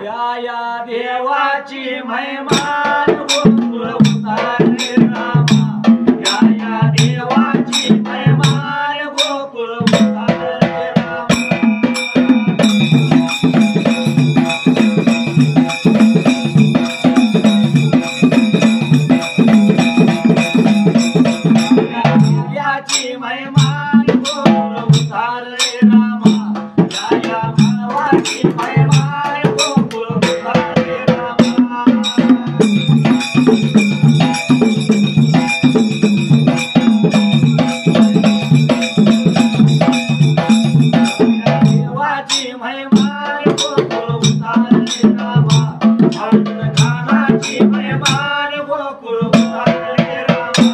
या देवाची महिमान गोकुळ उतारे रामा या देवाची महिमान गोकुळ उतारे रामा याची महिमान गोकुळ उतारे रामा या भावाची महिमान गोकुळ उतारे रामा देवाची महिमान गोकुळ उतारे रामा खानाची महिमान गोकुळ उतारे रामा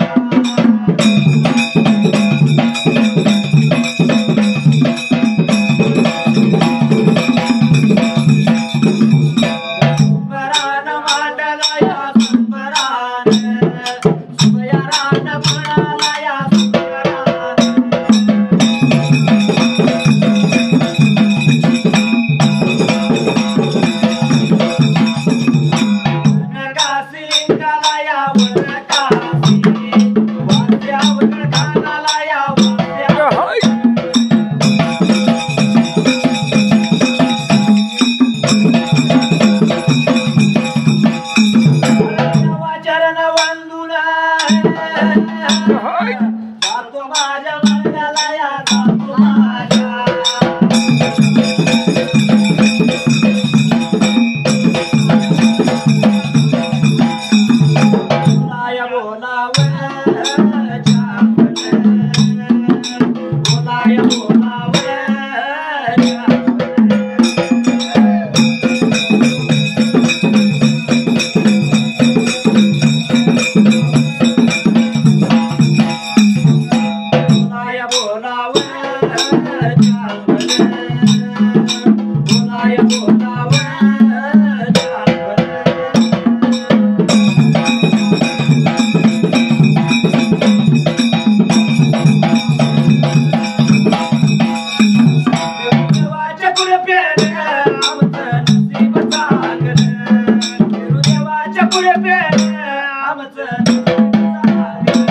सुंदरान मांडला या सुंदरान सुंदरान म्हणाला या सुंदरान वनकासी लिंगाला या वनकासी वाद्यावर खानाला या वाद्यावर चरण वंदून जातो माझ्या मंगला या जातो माझ्या बोलाया बोलाव बोलाया बोलाव बोलाया बोलाव बोलाया बोलाव देवाच्या कृपेने आमचं नशीब चांगलं गुरुदेवाच्या कृपेने आमचं नशीब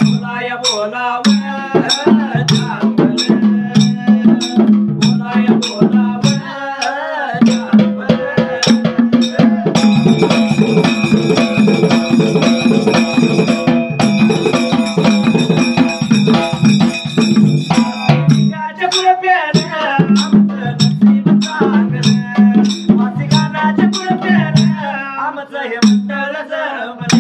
बोलाया बोलाव बोलाया बोलाव मासिकाच्या कृपेने आमचं नशीब चांगलं मासिकाच्या कृपेने आमचं हे मंडळ जमलं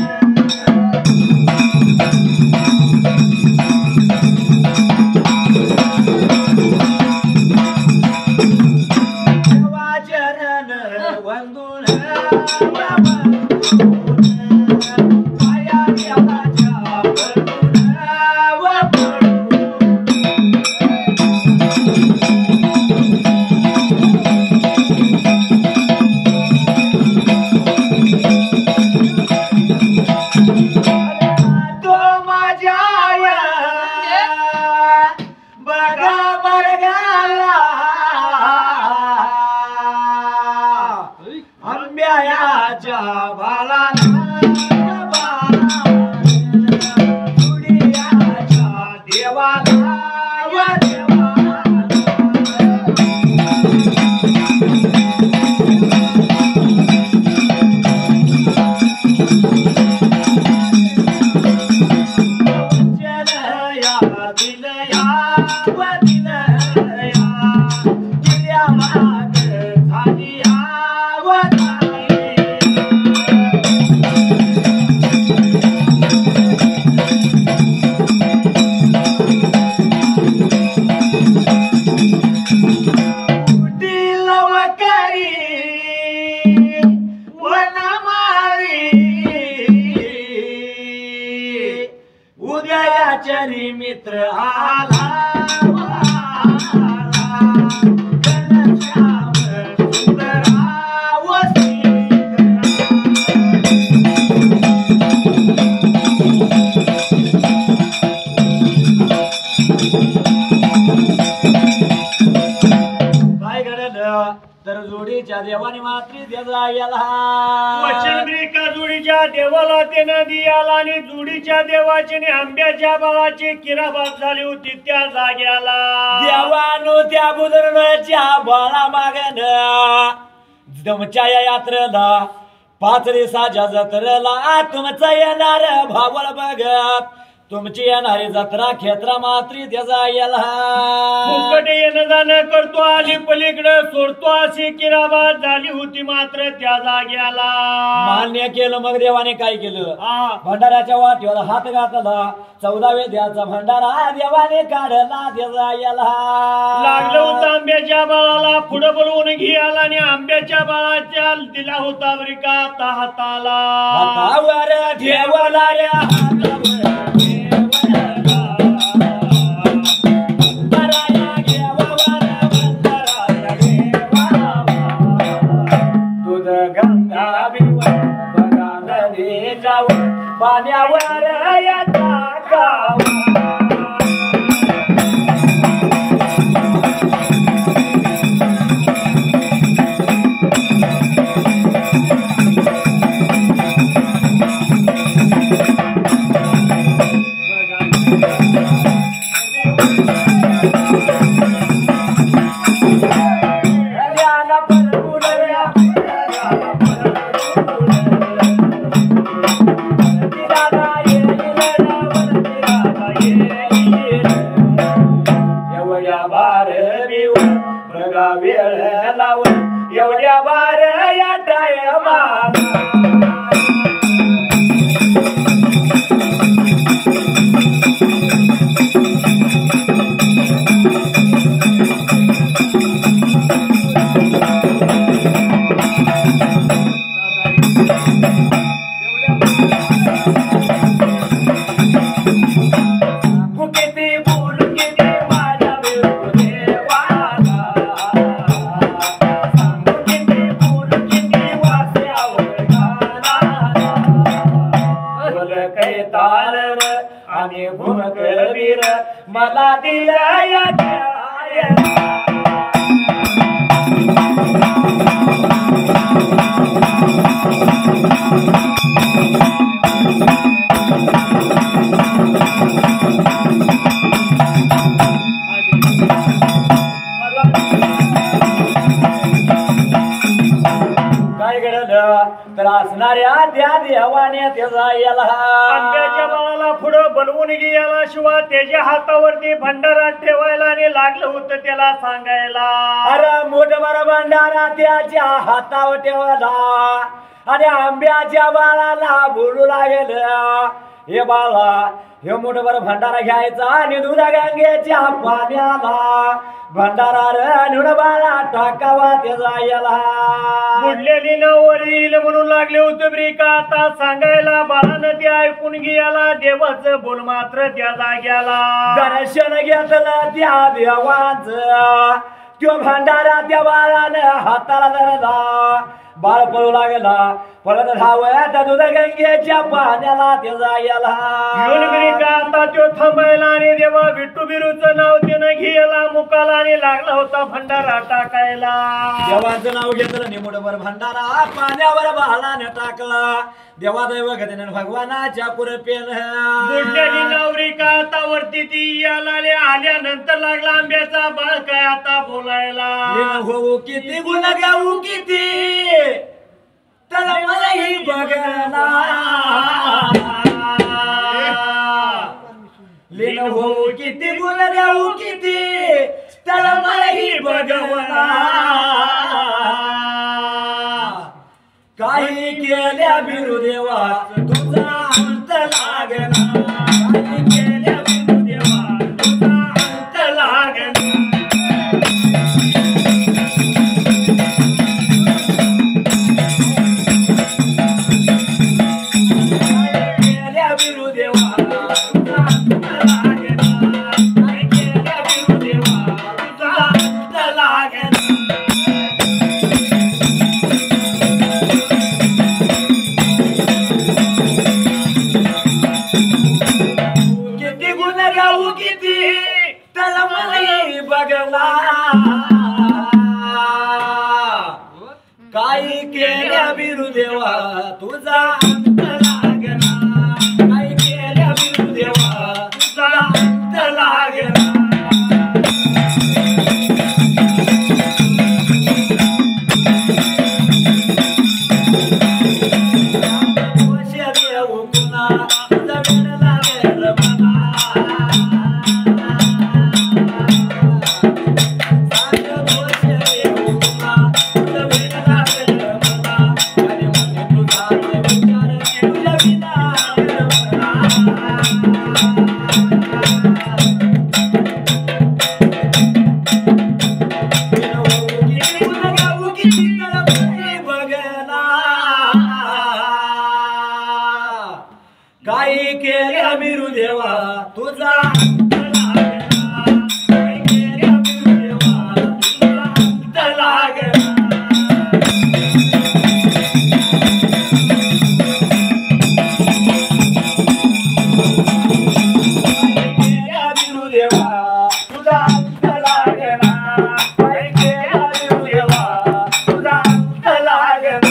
चरण वंदून पाया देवाच्या पडून तो माझ्या बघा बरगाला आंब्याच्या बालाना दुनियाच्या देवाला व देवाला दिलया दिलया व दिलया दिल्या माग झाली व झाली लवकरी वनमारी उदयाच्या मित्र आला घनश्याम सुंदरा वसई जोडीच्या देवाने मात्री त्याचा गेला वचनब्रिका जोडीच्या देवाला ते नदी आला आणि जोडीच्या देवाचे आणि आंब्याच्या बाळाची किराबात झाली होती त्या जाग्याला देवानो त्या बुजुर्गाच्या बाळा मागन तुमच्या या यात्रेला 5 दिवसाच्या जत्रेला तुमचं येणार भावळ बघत तुमची येणारी जत्रा क्षेत्रा मात्री त्याचा गेला फुकटे येणं जाणं करतो आली पलीकडे सोडतो अशी किराबात झाली होती मात्र त्या जाग्याला मान्य केलं मग देवाने काय केलं हा भंडाऱ्याच्या वाटेवर हात घातला 14 वेद्याचा भंडारा देवाने काढला त्याचा गेला लागलं होतं आंब्याच्या बाळाला पुढे बोलवून घे आला आणि आंब्याच्या बाळाच्या दिला होता ब्रिका हाताला हातावर ठेवला रे हातावर पाण्यावर येता गावा वेळ लावून एवढ्या बार या आणि भूमकवीर मला दिला या तर असणाऱ्या त्या देवाने त्याचा याला आंब्याच्या बाळाला पुढं बोलवून गेला शिवाय त्याच्या हातावरती भंडारा ठेवायला आणि लागलं होतं त्याला सांगायला अरे मोठा भंडारा त्याच्या हातावर ठेवला आणि आंब्याच्या बाळाला बोलू लागेल हे बाळा हे मोठा भंडारा घ्यायचा आणि दुधा गंगेच्या पाण्याला भंडारा बाळा टाकावा त्याचा याला बुडलेली नवर येईल म्हणून लागले होते ब्रिका आता सांगायला बाळानं ते ऐकून घ्यायला देवाचं बोल मात्र त्या जाग्याला दर्शन घेतलं त्या देवाचं त्यो भंडारा त्या बाळानं हाताला धरला बाळ पळू लागला पळत धावत दूध गंगेच्या पाण्याला त्याचा याला आता तो थांबायला आणि देवा विठ्ठू बिरूचं नाव त्यानं घ्यायला मुकाला आणि लागला होता भंडारा टाकायला देवाचं नाव घेतलं निमुडभर भंडारा पाण्यावर बाळाने टाकला देवादैव गतीने भगवानाच्या कुरपेन बुडलेली नवरिका आता वरती ती याला आल्यानंतर लागला आंब्याचा बाळ काय आता बोलायला होऊ किती गुण गाऊ किती त्याला मलाही बघना लीन होऊ किती गुण गाऊ किती त्याला मलाही बघवना काही केल्या बिरुदेवा तुझा अंत लागना काही केल्या बिरुदेवा तुझा अंत लागना देवा तुझा अंत लागेना काय केल्या बिरू देवा तुझा अंत लागेना काही केल्या बिरू देवा तुझा अंत लागेना काही केल्या बिरू देवा तुझा अंत लागेना काही केल्या बिरू देवा तुझा अंत लागेना काही केल्या बिरू देवा तुझा अंत लागेना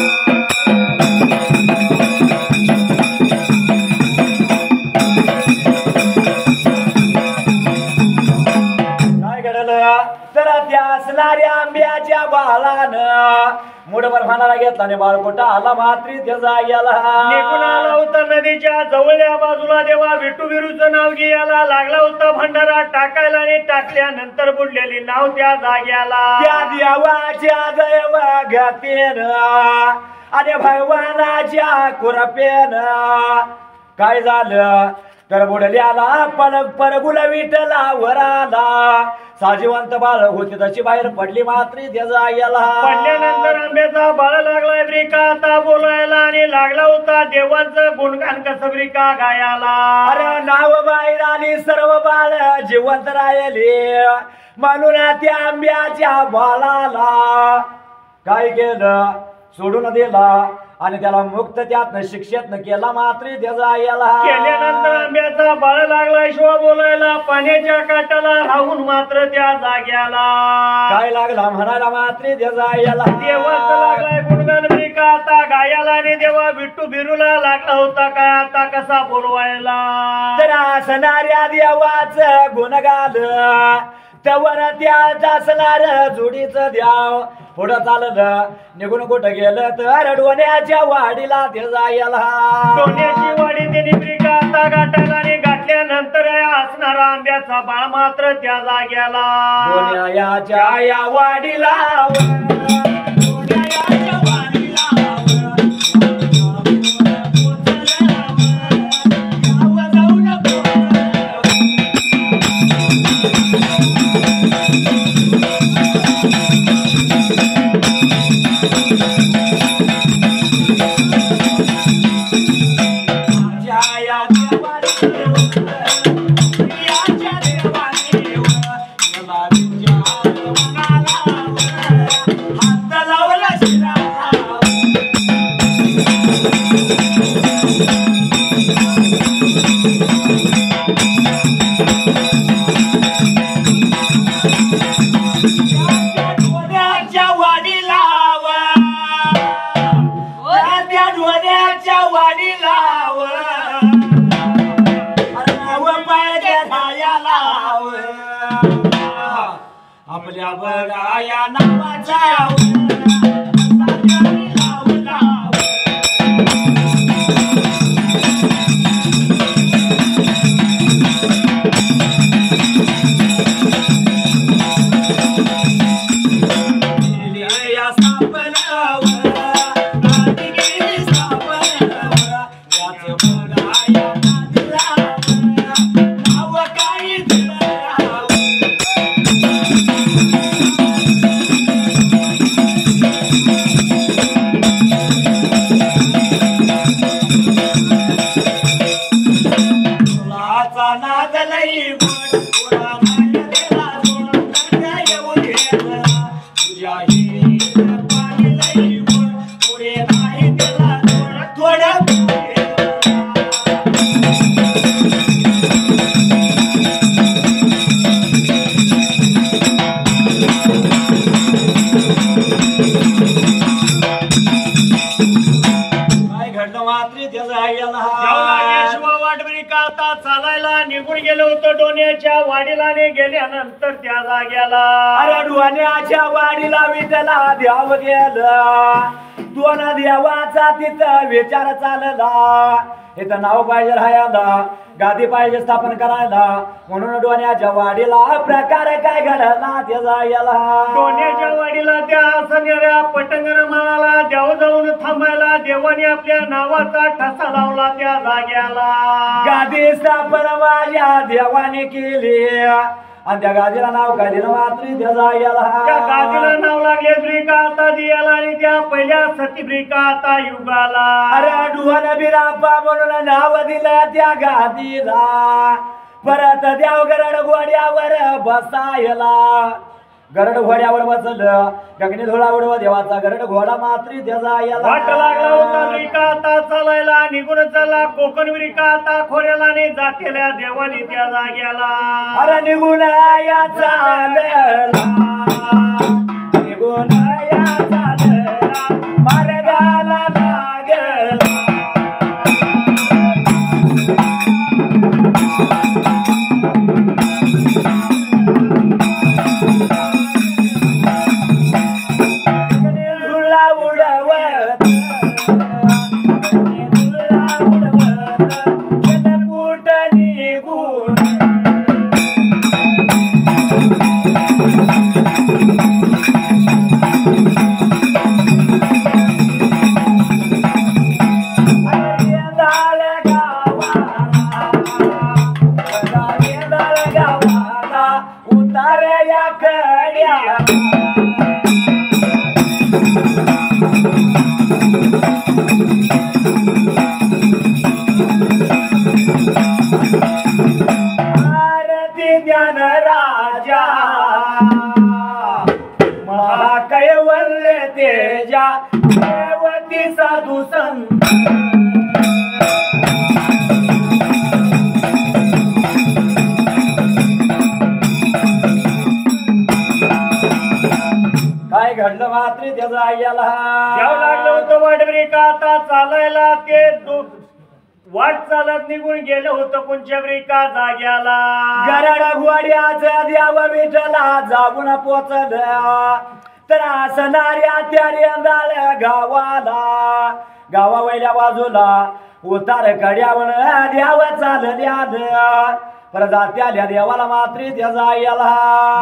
तर त्या असणाऱ्या आंब्याच्या बाळानं मुठभर भानाला घेतला आणि बाळकोटा आला मात्री त्याचा गेला निघून आला होता नदीच्या जवळल्या बाजूला देवा विठू बिरूचं नाव घ्यायला लागला होता भंडारा टाकायला आणि टाकल्यानंतर बुडलेली नाव त्या जाग्याला त्या देवाच्या दैवगतेन आणि भगवानाच्या कुरपेनं काय झालं तर बुडल्याला परगुल विठला वराला साजिवंत बाळ होती तशी बाहेर पडली मात्री त्याचा गेला पडल्यानंतर आंब्याचा बाळ लागलाय ब्रिका आता बोलायला आणि लागला होता देवाचं गुणगान कसं ब्रिका गायला अरे नाव बाहेर आली सर्व बाळ जिवंत राहिले म्हणून त्या आंब्याच्या बाळाला काय केलं सोडून दिला आणि त्याला मुक्त त्यातनं शिक्षेतनं केला मात्री त्याचा गेला केल्यानंतर आंब्याचा बाळ लागलाय शिवा बोलायला पाण्याच्या काठाला राहून मात्र त्या जाग्याला काय लागला म्हणायला मात्री त्याचा गेला देवाचा लागलाय गुणगान ब्रिका आता गायाला आणि देवा विठू बिरूला लागला होता काय आता कसा बोलवायला तर असणाऱ्या देवाचं गुणगान तवर त्या असणार जोडीचं द्याव पुढं चाललं निघून कुठं गेलं तर डोण्याच्या वाडीला ते जायला डोण्याची वाडी त्यांनी ब्रिका आता गाठायला आणि गाठल्यानंतर असणारा आंब्याचा बाळ मात्र त्या जाग्याला डोण्याच्या या वाडीला आपल्या बघाया नावाच्या मात्री त्याचा गेला शिवा वाटबरी का आता चालायला निघून गेलो होतो डोण्याच्या वाडीला गेल्यानंतर त्या जाग्याला अरे डोण्याच्या वाडीला विठला द्याव गेलं दोन देवाचा तिथं विचार चालला इथं नाव पाहिजे राहायला गादी पाहिजे स्थापन करायला म्हणून डोण्याच्या वाडीला प्रकार काय घडला त्याचा गेला डोण्याच्या वाडीला त्या असणाऱ्या पटंगण माळाला देव जाऊन थांबायला देवाने आपल्या नावाचा ठसा लावला त्या जाग्याला गादी स्थापन माझ्या देवाने केली आणि त्या गादीला नाव काय दिलं मात्री त्याचा गेला त्या गादीला नाव लागले ब्रिकाता दियाला आणि त्या पहिल्या सती ब्रिकाता युगाला अरे डुहन बिरापा म्हणून नाव दिलं त्या गादीला परत देव गरड घोड्यावर बसायला गरड घोड्यावर बसलं गगनी धुळा उडवा देवाचा गरड घोडा मात्री त्याचा वाट लागला होता ब्रिकाता चालायला निघून चालला कोकण ब्रिकाता खोऱ्याला आणि जातेल्या देवानी त्या जाग्याला अरे निघून या चालला निघून या चालला मार्गाला लागला राजा महाकैवल्य तेजा देवती साधू संत काय घडलं मात्र त्याचा याला द्यावं लागलं होतं वाटबरी का आता चालायला ते वाट चालत निघून गेलं होतं कोणच्या ब्रिका जाग्याला गरड घोड्याचा द्याव विठला जाऊन पोचलं तर असणाऱ्या त्या रेंदाळ गावाला गावावयल्या बाजूला उतार कड्यावर द्याव चालल्या पर जात्याल्या देवाला मात्री त्याचा याला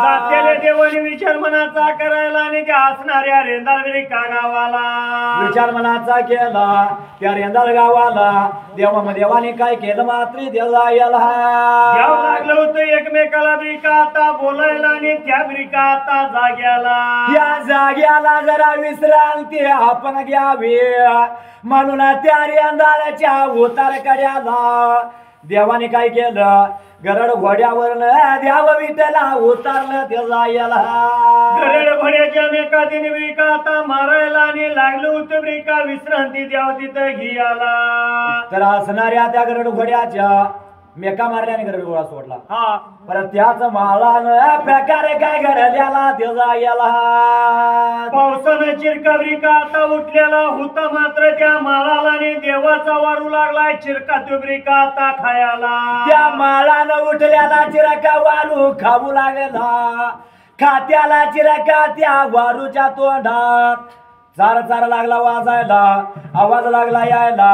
जात्याल्या देवाने विचार मनाचा करायला आणि त्या असणाऱ्या रेंदाळगिरी का गावाला विचार मनाचा केला त्या रेंदाळ गावाला देवाने काय केलं मात्री त्याचा याला द्यावं लागलं होतं एकमेकाला ब्रिका आता बोलायला आणि त्या ब्रिका आता जाग्याला या जाग्याला जरा विश्रांती आपण घ्यावी म्हणून त्या रेंदाळच्या उतार कड्याला देवाने काय केलं गरड घोड्यावर द्याव विठला उतारलं त्याचा याला गरड घोड्याच्या मेकातीने ब्रिका आता मारायला आणि लागलं होतं ब्रिका विश्रांती द्याव तिथं घियाला तर असणाऱ्या त्या गरड घोड्याच्या मेका मारल्याने गरड घोडा सोडला हा परत त्याच मालानं प्रकारे काय घडल्याला त्याचा याला पावसानं चिरका ब्रिका आता उठलेला होता मात्र त्या मालाला आणि देवाचा वारू लागलाय चिरका तो ब्रिका आता खायला त्या मालानं उठल्याला चिरका वारू खाऊ लागला खात्याला चिरका त्या वारूच्या तोंडात चार चार लागला वाजायला आवाज लागला यायला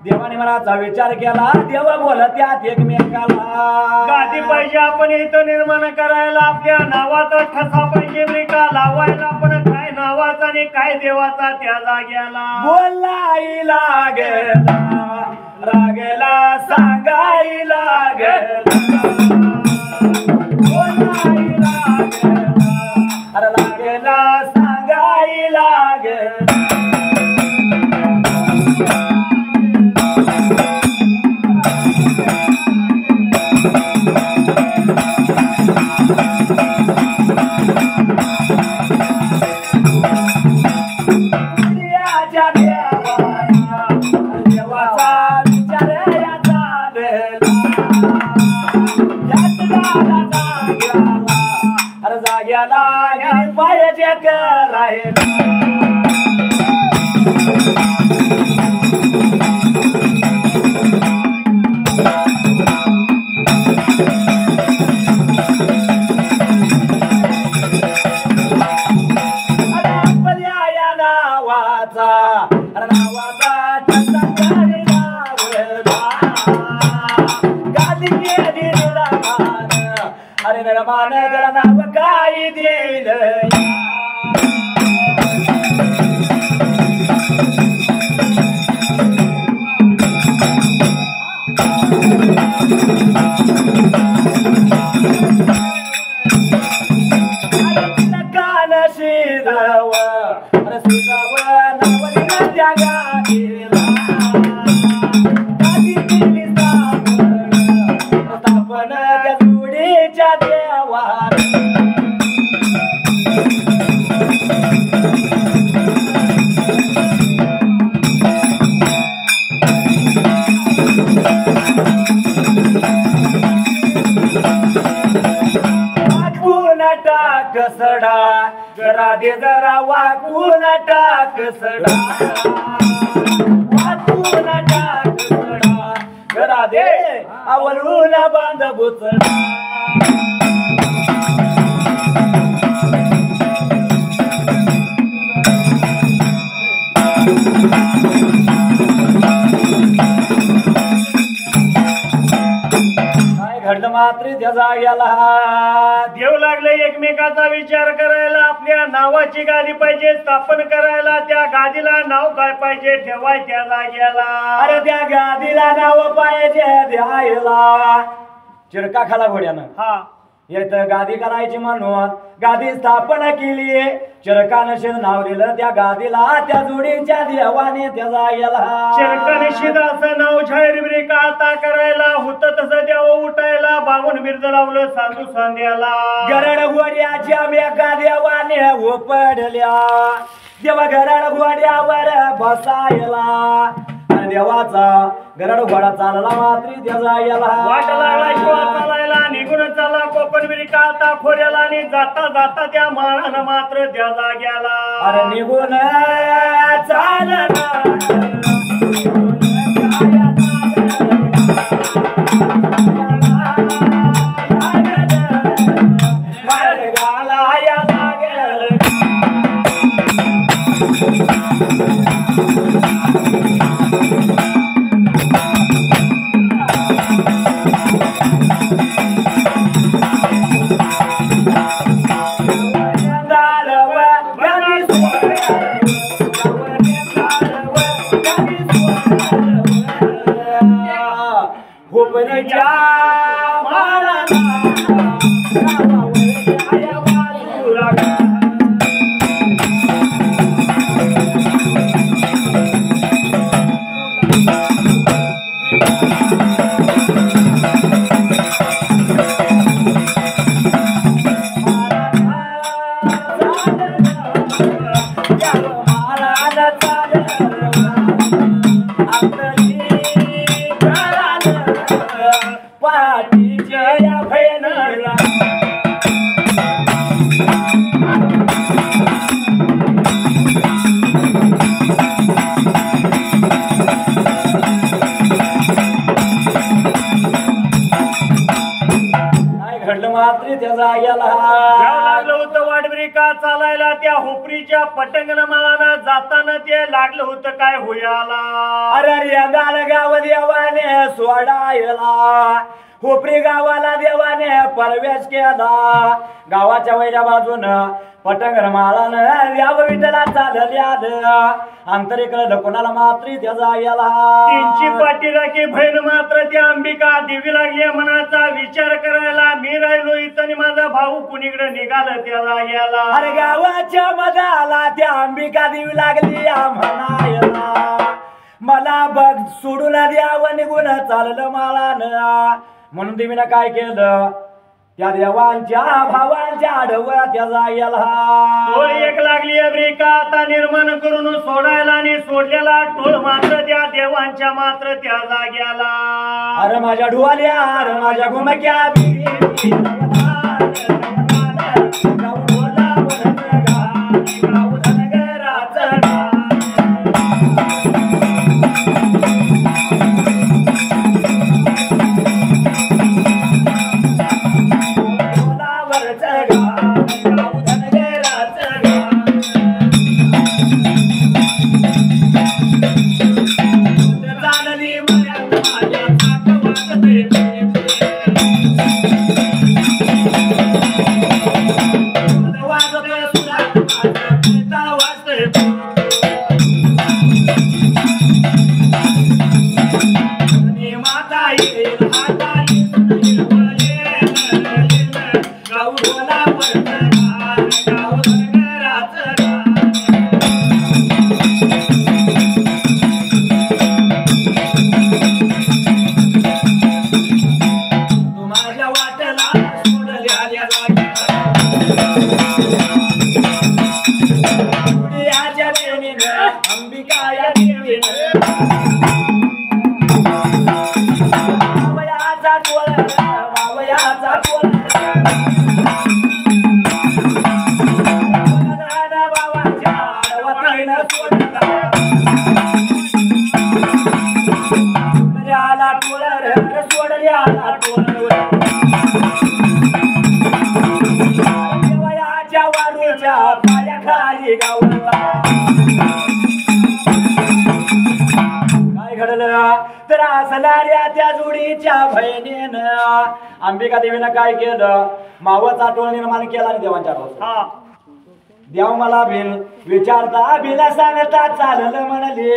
देवाने मनाचा विचार केला देव बोलत त्यात एकमेकाला गादी पाहिजे आपण इथं निर्माण करायला आपल्या नावाचा ठसा पाहिजे ब्रिका लावायला पण काय नावाचा आणि काय देवाचा त्या जाग्याला बोलाई लागला रागला सांगाई लागला बोलाई लागला अरे लागला सांगाई लागला पाहिजे करायला अरे निर्माण त्याला नाव काय दिलं कान शिरव अरे शिरव नावली त्या गाडीला गाडी केली स्थापन त्या जोडीच्या देवाला टाक सडा जरा दे जरा वाकून टाक सडा वाकून टाक सडा जरा दे आवळून बांध बुचडा घडलं मात्र त्या जाग्याला देव लागले एकमेकाचा विचार करायला आपल्या नावाची गादी पाहिजे स्थापन करायला त्या गादीला नाव काय पाहिजे ठेवाय त्या जाग्याला अरे त्या गादीला नाव पाहिजे द्यायला चिरका खाला घोड्यानं हा येत गादी करायची म्हणून गादी स्थापना केली चिरकानशीद नाव दिलं त्या गादीला त्या जोडीच्या देवाने त्या जाग्याला चिरकानशीद असं नाव जाहीर ब्रेका आता करायला होतं तसं देव उठायला बावून बिरद लावलं साधू संध्याला गरड घोड्याच्या मेका देवाने उपडल्या देवा गरड घोड्यावर बसायला देवाचा गरड घोडा चालला मात्री त्या जाग्याला वाट लागला शिवा चालायला निघून चालला कोकण बिरिका आता खोऱ्याला आणि जाता जाता त्या माळानं मात्र त्या जाग्याला अरे निघून चालला लागलं होतं वाटब्रिका चालायला त्या होपरीच्या पटंगण माळानं जाताना ते लागलं होतं काय होयाला अरे गाव देवाने सोडायला होपरी गावाला देवाने प्रवेश केला गावाच्या वैऱ्या बाजून पटंगर माळानं याव विठला चालल्या आंतरिकडे कोणाला मात्री त्या जाग्याला तीनची पाठी राखी बहीण मात्र त्या अंबिका देवी लागली मनाचा विचार करायला मी राहिलो इथं माझा भाऊ कुणीकडे निघालं त्या जाग्याला अरे गावाच्या मधाला त्या अंबिका देवी लागली म्हणायला मला बघ सोडून द्यावं निघून चाललं माळानं म्हणून देवीनं काय केलं त्या देवांच्या भावांच्या आडवं त्या जाग्याला टोळ एक लागली अब्रिका आता निर्माण करून सोडायला आणि सोडलेला टोळ मात्र त्या देवांच्या मात्र त्या जाग्याला अरे माझ्या ढोल्या अरे माझ्या घुमक्या आला टोळ रे सोडले आला टोळ देवयाच्या वारूच्या पायाखाली गावला काय घडलं तर असणाऱ्या त्या जोडीच्या बहिणीनं अंबिका देवीनं काय केलं मावचा टोळ निर्माण केला आणि देवांच्या डोळ्यात देव मला बिल विचारता बिला सांगता चाललं म्हणाली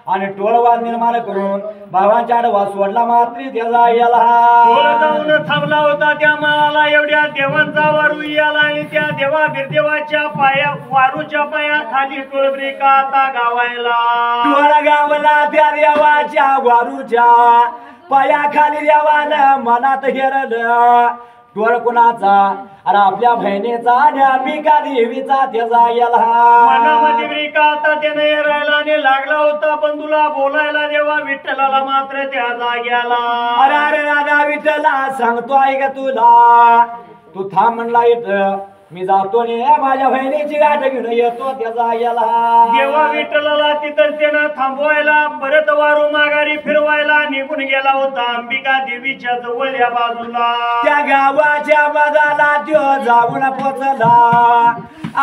आणि टोळवाद निर्माण करून भावांच्या आडवा सोडला मात्र त्याचा याला जाऊन थांबला होता त्या माळाला एवढ्या देवांचा वारू याला आणि त्या देवा बिरदेवाच्या पाया वारूच्या पाया खाली टोळबरी का आता गावायला टोळ गावला त्या देवाच्या वारूच्या पायाखाली देवानं मनात हेरलं टोळ कुणाचा अरे आपल्या बहिणीचा आणि अंबिका देवीचा त्याचा याला मनामध्ये ब्रिका आता त्याने राहिला आणि लागला होता बंधूला बोलायला देवा विठ्ठलाला मात्र त्या जाग्याला अरे अरे दादा विठ्ठला सांगतो ऐक तुला तू थांब म्हणला इथं मी जातो ने माझ्या बहिणीची गाठ घेऊन येतो त्याचा याला देवा विठ्ठलाला तिथं त्यानं थांबवायला परत वारू माघारी फिरवायला निघून गेला होता अंबिका देवीच्या जवळ या बाजूला त्या गावाच्या मधाला त्यो जाऊन पोचला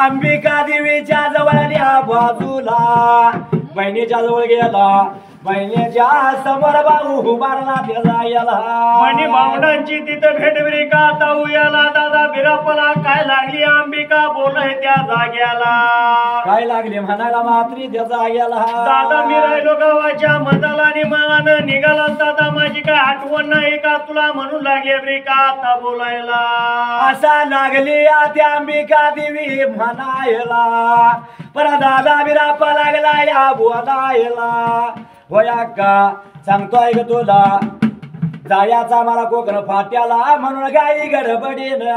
अंबिका देवीच्या जवळ या बाजूला बहिणीच्या जवळ गेला बहिणीच्या समोर भाऊ उभारला त्याचा याला आणि भावंडांची तिथं भेटविरी का आता उयाला दादा बिरापला काय लागली अंबिका बोलय त्या जाग्याला काय लागले म्हणायला मात्री त्याचा याला दादा मी राहिलो गावाच्या मधाला आणि मनानं निघाला दादा माझी काय आठवण नाही का तुला म्हणून लागली ब्रिका आता बोलायला असा लागली त्या अंबिका देवी म्हणायला पण दादा बिरापा लागला या बोलायला होया का सांगतोय ग तुला जायाचा मला कोकण फाट्याला म्हणून गाई गडबडीन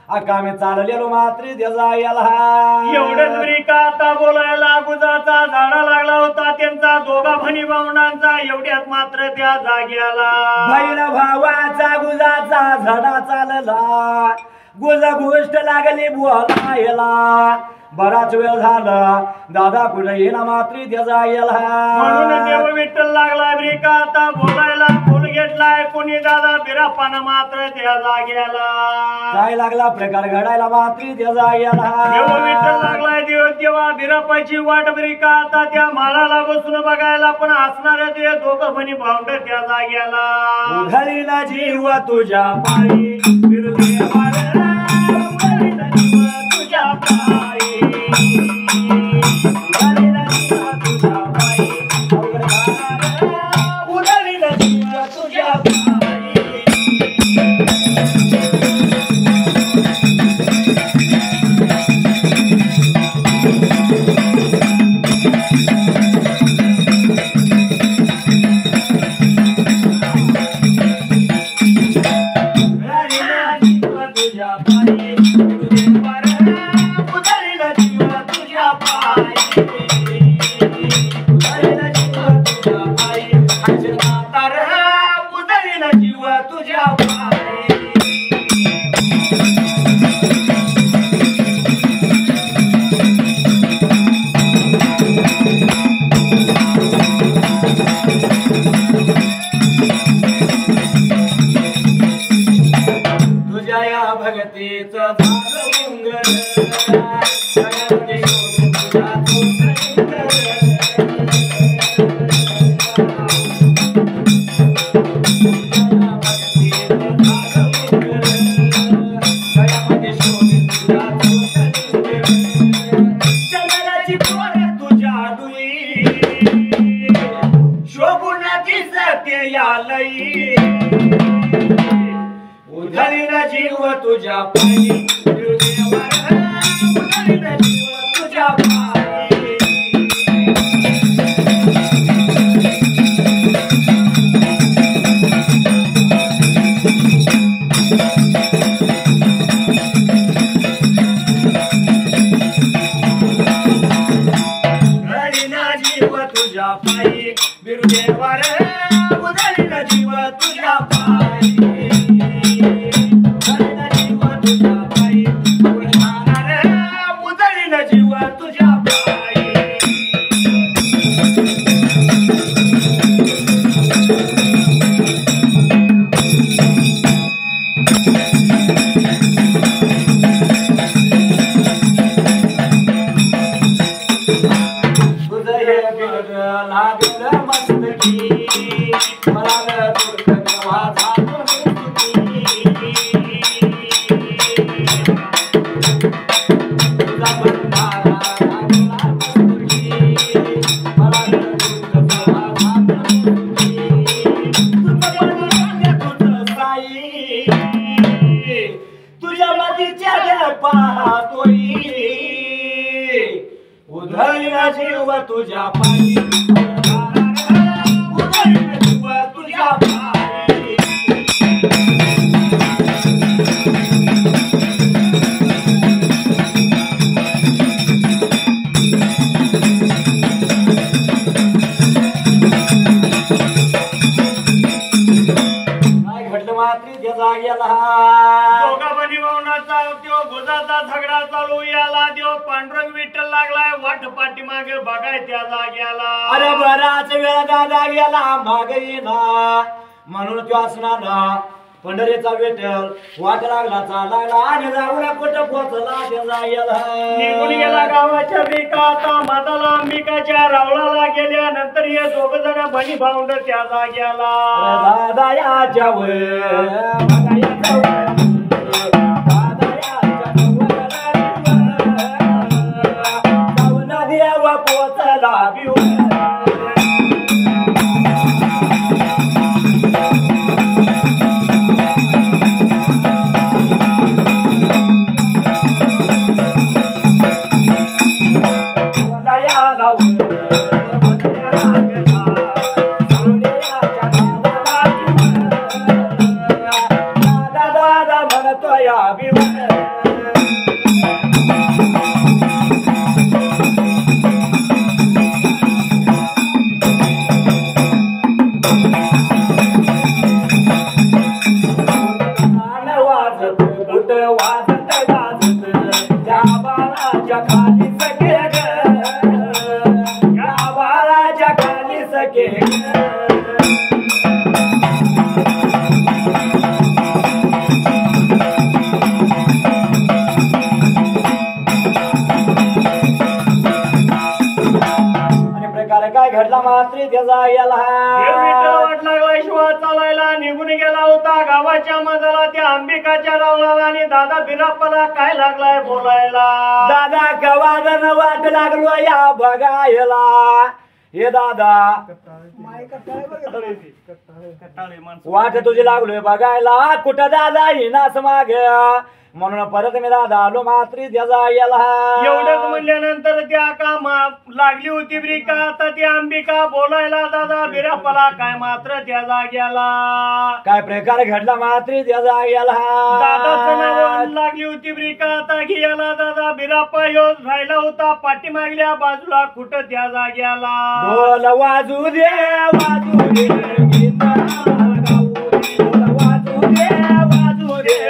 अक्का मी चाललेलो मात्र त्याचा याला एवढंच ब्रिका आता बोलायला गुजाचा झाडा लागला होता त्यांचा दोघा भणी भावंडांचा एवढ्यात मात्र त्या जाग्याला बहीण भावाचा गुजाचा झाडा चालला गुज गोष्ट लागली बोलायला बराच वेळ झाला दादा कुठे येणार मात्र त्याचा याला म्हणून देव विठ्ठल लागला ब्रिका आता बोलायला बोल घेतलाय कोणी दादा बिरापाना मात्र त्या जाग्याला काय लागला प्रकार घडायला मात्र त्याचा याला देव विठ्ठल लागलाय देव देवा बिरापाची वाट ब्रिका आता त्या माळाला बसून बघायला पण असणारे ते दोघं म्हणी भावंड त्या जाग्याला उघडीला जीव तुझ्या पायी तुझ्या पायी उधळीला जीव तुझ्या पायी उधळीला जीव तुझ्या पायी उधळीला जीव तुझ्या पायी बिरुदेवार उधळीला जीव तुझ्या पायी जीवा तुझ्या पायी मला ग दुर्गवा झालो तुझा बंधारा लागला मस्तुरी मला ग दुर्गवा झालो तुझा बंधारा तुझं साई तुझ्या मतीच्या पाहतोय उधळीला जीव तुझ्या पायी उधळीला जीव तुझ्या पायी काय घडलं मात्री त्या जाग्याला दोघा बनी भावनाचा त्यो गोजाचा झगडा चालू याला देव पांडुरंग विठ्ठल लागलाय वाट पाठीमागे बघाय त्या जाग्याला अरे बराच वेळ दादा गेला माग येना म्हणून तो असणार पंढरीचा विठ्ठल वाट लागला चालायला आणि जाऊया कुठं पोचला त्या जाग्याला निघून गेला गावाच्या बिका आता माताला अंबिकाच्या रावळाला गेल्यानंतर हे दोघ जण बनी भावंड त्या जाग्याला दादा याच्या देव पोचला दादा म्हणतो या वाजत बुट वाजत गाजत त्या बाळाच्या खाली सखे या बाळाच्या खाली सखे काय घडला मात्री त्याचा याला वाट लागला शिवा चालायला निघून गेला होता गावाच्या मधाला त्या अंबिकाच्या रावळाला आणि दादा बिराप्पाला काय लागलाय बोलायला दादा गवादन वाट लागलो या बघायला हे दादा वाट तुझी लागलोय बघायला कुठं दादा हिनास माग म्हणून परत मी दादा आलो मात्री त्याचा याला एवढंच म्हणल्यानंतर त्या कामा लागली होती ब्रिका आता ती अंबिका बोलायला दादा बिराप्पाला काय मात्र त्या जाग्याला काय प्रकार घडला मात्री त्या जाग्याला दादाचं नाव लागली होती ब्रिका आता घ्यायला दादा बिराप्पा ह्यो राहिला होता पाठीमागल्या बाजूला कुठं त्या जाग्याला ढोल वाजू दे गीत गाऊ दे, ढोल वाजू दे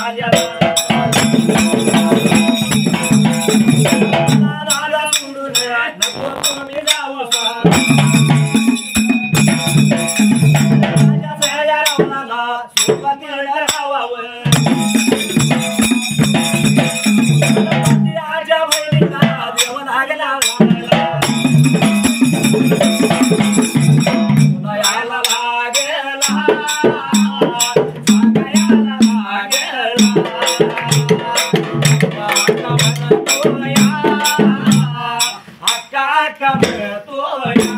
माझ्या दादा सोडून नको तुम्ही जाऊ माझ्या सगळ्या रावणाला सुरुवातीला राहावं आजा बहिणीला देव लागला याला लागला सांगायला लागला अक्का अक्का म्हणतोया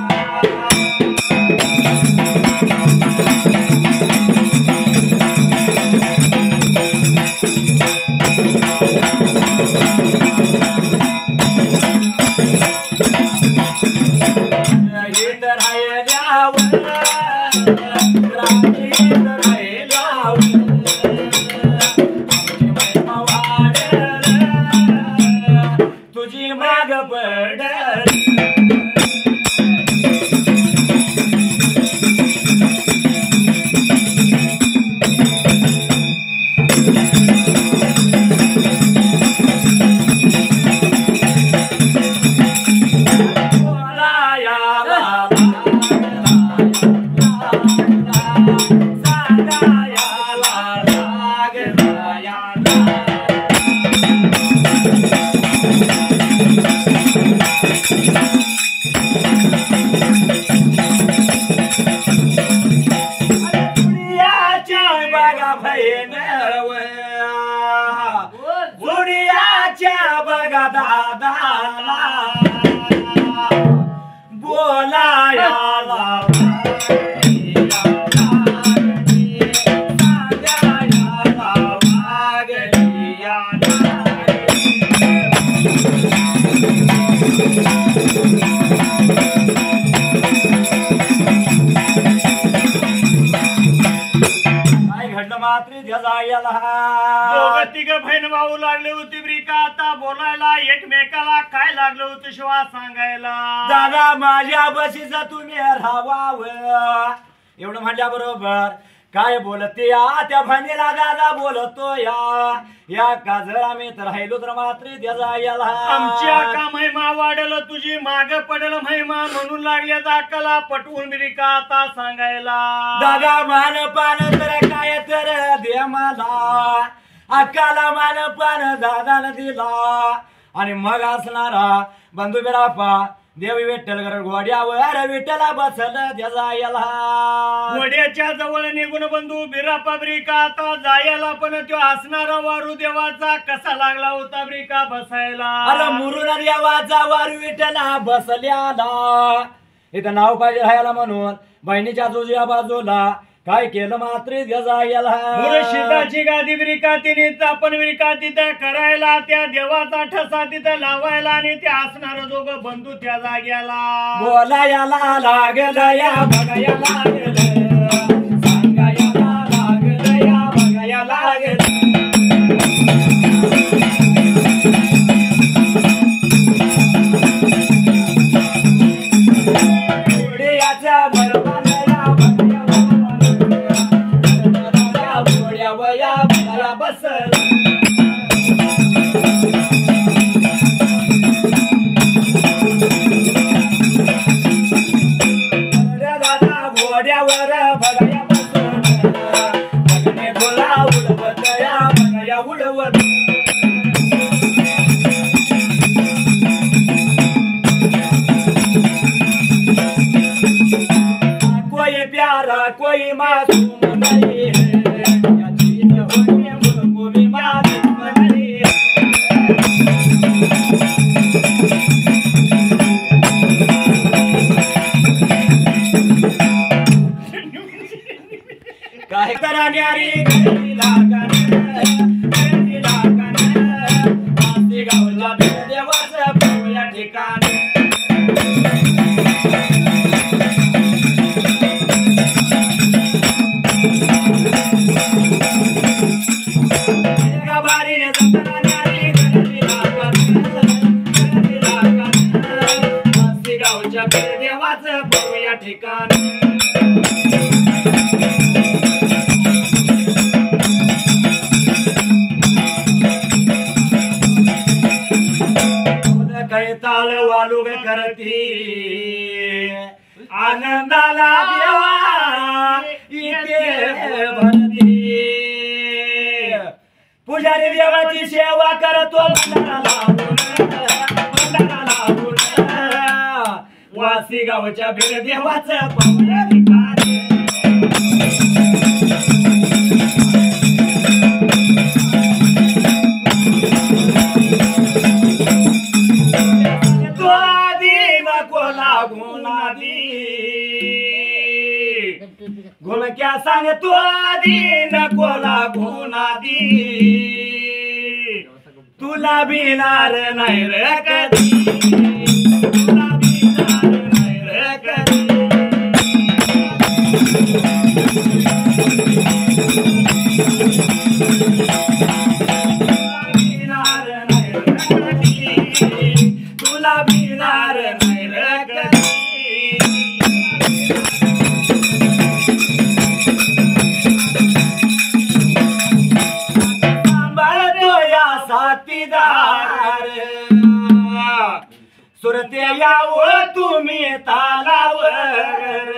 तुझी माग पडल जुडियाच्या बघा दादाला बोलायाला तिघ बहीण भाऊ लागले होते ब्रिका आता बोलायला एकमेकाला काय लागलं होतं शिवा सांगायला दादा माझ्या बशीचा तुम्ही राहावाव एवढं म्हटल्या बरोबर काय बोलते या त्या भाणीला दादा बोलतो या काजर आम्ही तर राहिलो तर मात्र त्याचा याला आमच्या का महिमा वाढल तुझी माग पडल महिमा म्हणून लागल्या अक्काला पटवून ब्रिका आता सांगायला दादा मान पान तर काय तर दे मला अक्काला मान पान दादानं दिला आणि मग असणारा बंधू बिरापा देवी विठ्ठल घोड्यावर विठ्ठला बसल त्याचा याला घोड्याच्या जवळ निघून बंधू बिरापा ब्रिका आता जायला पण तो असणारा वारू देवाचा कसा लागला होता ब्रिका बसायला अरे मुरुना देवाचा वारू विठ्ठला बसल्याला इथं नाव पाहिजे राहायला म्हणून बहिणीच्या तुझ्या बाजूला काय केलं मात्र शिताची गादी ब्रिका तिने आपण ब्रिका तिथं करायला त्या देवाचा ठसा तिथं लावायला आणि ते असणार दोघं बंधू त्या जाग्याला बोलायला लागलं या बघायला लागलं सांगायला लागलं या बघायला लागलं कोई प्यारा कोई मासूम नहीं काय करा न्यारी गावला देवाचं या ठिकाणी देवाचं या ठिकाणी बैताळ वालुग करती आनंदाला देवा इथे भरती पुजारी देवाची सेवा करतो भंडारा लावून वासी गावच्या भीर देवाचं पवनाधिकारी गुण क्या सांग तू आधी नको लागून आधी तुला बिनार नाही रे कधी तुला बिनार नाही रे कधी बिनार नाही रे कधी तुला बिनार नाही रे कधी साथीदार सुरते याव तुम्ही तालावर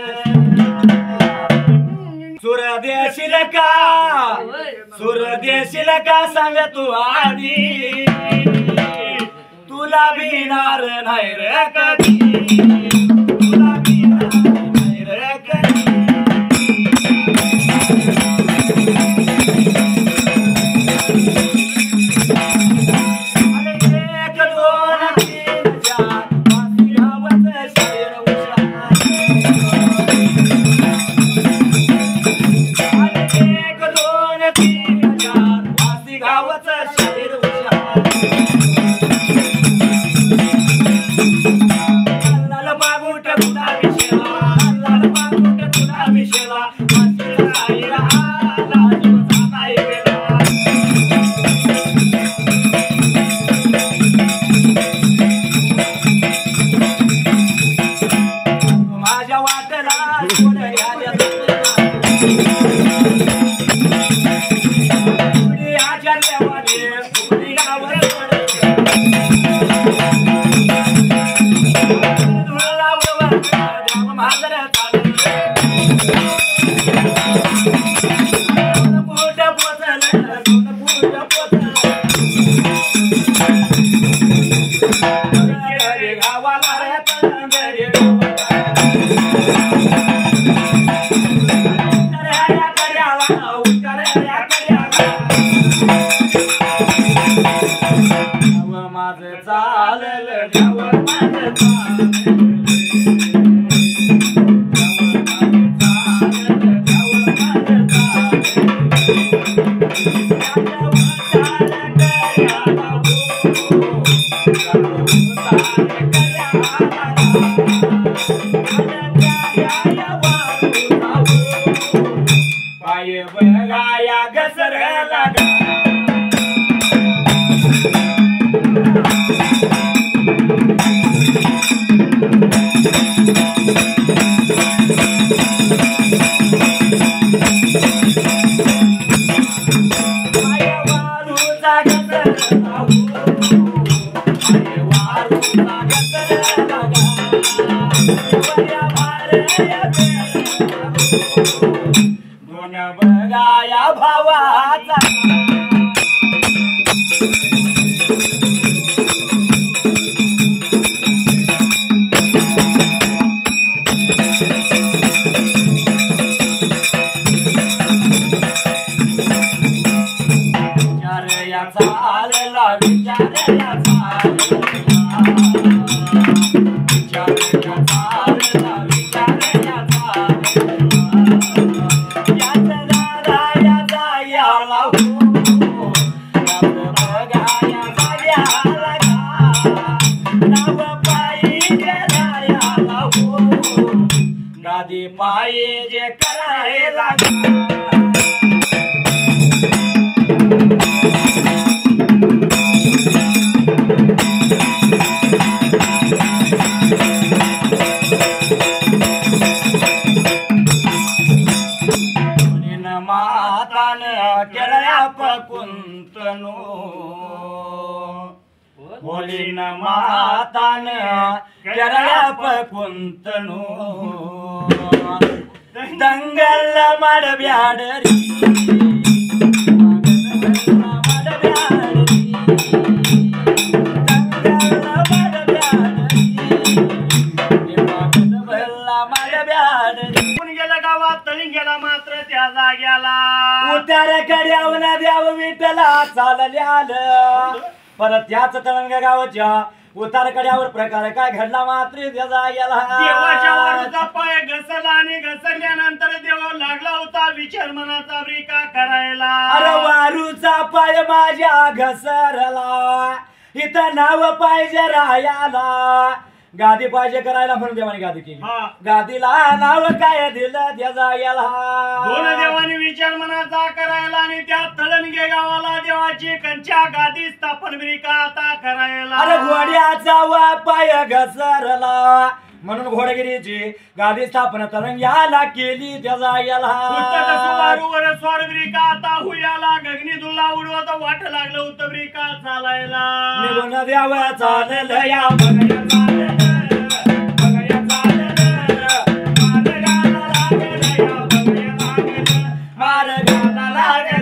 सुरदेशील का सांग तू आधी तुला बिनार नाही रे कधी तुला बिनार नाही रे कधी बघाया भावाचा गादी पाये जे करायला मातान केळ्या पकुंतनो होलीन मातान केरळा पकुंतनो दंगल माडब्याडरी गेला मात्र त्या जाग्याला उतारकड्यावून द्याव विठ्ठला चालल्यालं परत त्याच तळंग गावाच्या उतारकड्यावर प्रकार काय घडला मात्र त्या जाग्याला देवाच्या वारूचा पाय घसरला आणि घसरल्यानंतर देव लागला होता विचार मनाचा ब्रिका करायला. अरे वारूचा पाय माझ्या घसरला इथं नाव पाहिजे राहायला गादी पाहिजे करायला म्हणून देवाने गादी केली. गादीला नाव काय दिलं त्या जाग्याला दोन देवाने विचार मनाचा करायला आणि त्या तळणगे गावाला देवाची कंच्या गादी स्थापन ब्रिका आता करायला. अरे घोड्याचा वा पाय घसरला म्हणून घोडगिरीची गादी स्थापना तरंग्याला केली त्या जाग्याला. वारूवर स्वार ब्रिका आता हुयाला गगनी दुल्ला उडवत वाट लागलं होतं ब्रिका चालायला. निघून द्यावं चाललं या बघया चाललं बघया चाललं मार्गाला लागलं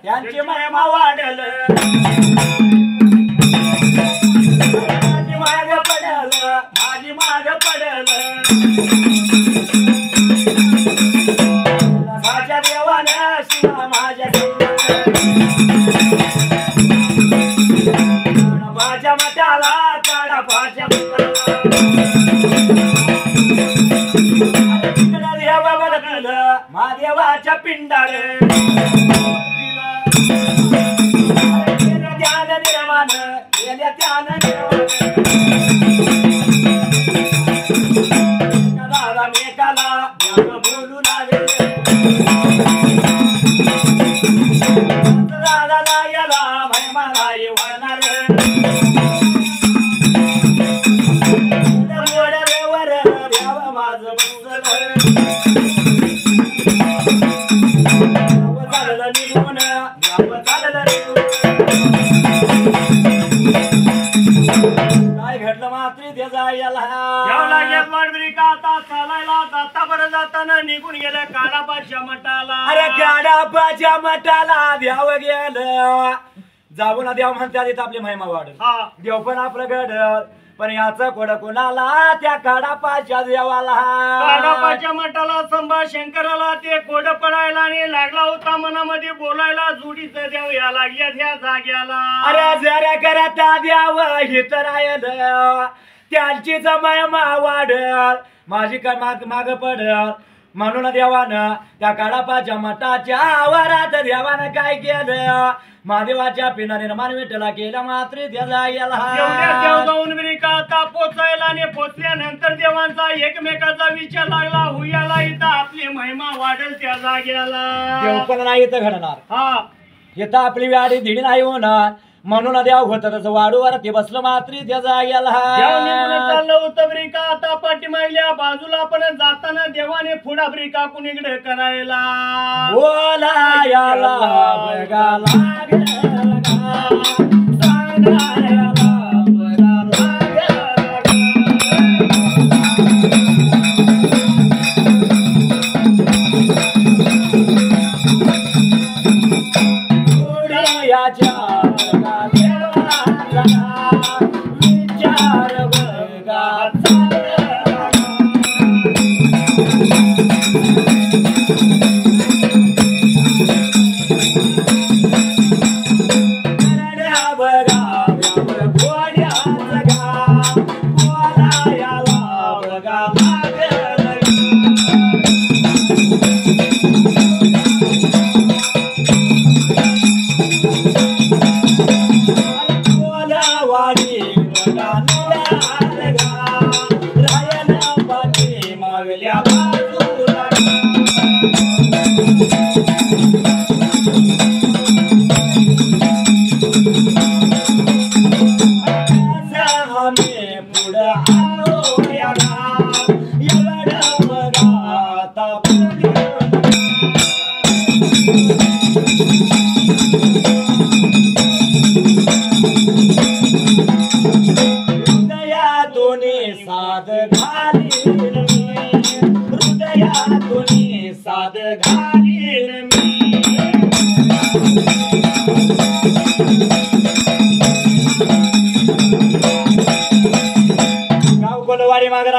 त्यांची महिमा वाढल माझी माग पडल माझ्या देवानं शिवा माझ्या माझ्या मठाला काढा माझ्या महादेवाच्या पिंडार ध्यान निर्माण ध्यान निर्माण मेकाला बोलू लागेल दादाला याला महिमाला येणार वर द्यावा माझं काय घडलं मात्र ते जायला आता चालायला जाता बरं जाताना निघून गेलं काडापाच्या मठाला. अरे काडापाच्या मठाला द्यावं गेलं जाऊन देव म्हणतात तिथं आपली महिमा वाढेल देव पण आपलं घडल पण याचं कोड कोणाला त्या काडापाच्या देवाला काडापाच्या मठाला संभा शंकराला ते कोड पडायला आणि लागला होता मनामध्ये बोलायला जोडीचं देव या लागल्या त्या जाग्याला. अरे जरा करता द्यावं हित राहिलं त्यांचीच महिमा वाढल माझी माग पडल म्हणून देवानं त्या काडापाच्या मठाच्या आवारात देवानं काय केलं महादेवाच्या पिनाने मान विठ्ठला केला मात्र त्याला एवढ्या देव जाऊन ब्रिका आता पोचायला आणि पोचल्यानंतर देवांचा एकमेकाचा विचार लागला हुयाला इथं आपली महिमा वाढेल त्या जागेला देव पण नाही इथं घडणार हा इथं आपली वाडी धिडी नाही होणार म्हणून देव होत तसं वाडूवर ते बसलं मात्र त्या जागेला चाललं होतं ब्रिका आता पाठीमागल्या बाजूला पण जाताना देवाने पुढा ब्रिका कुणीकडे करायला बोला याला बघा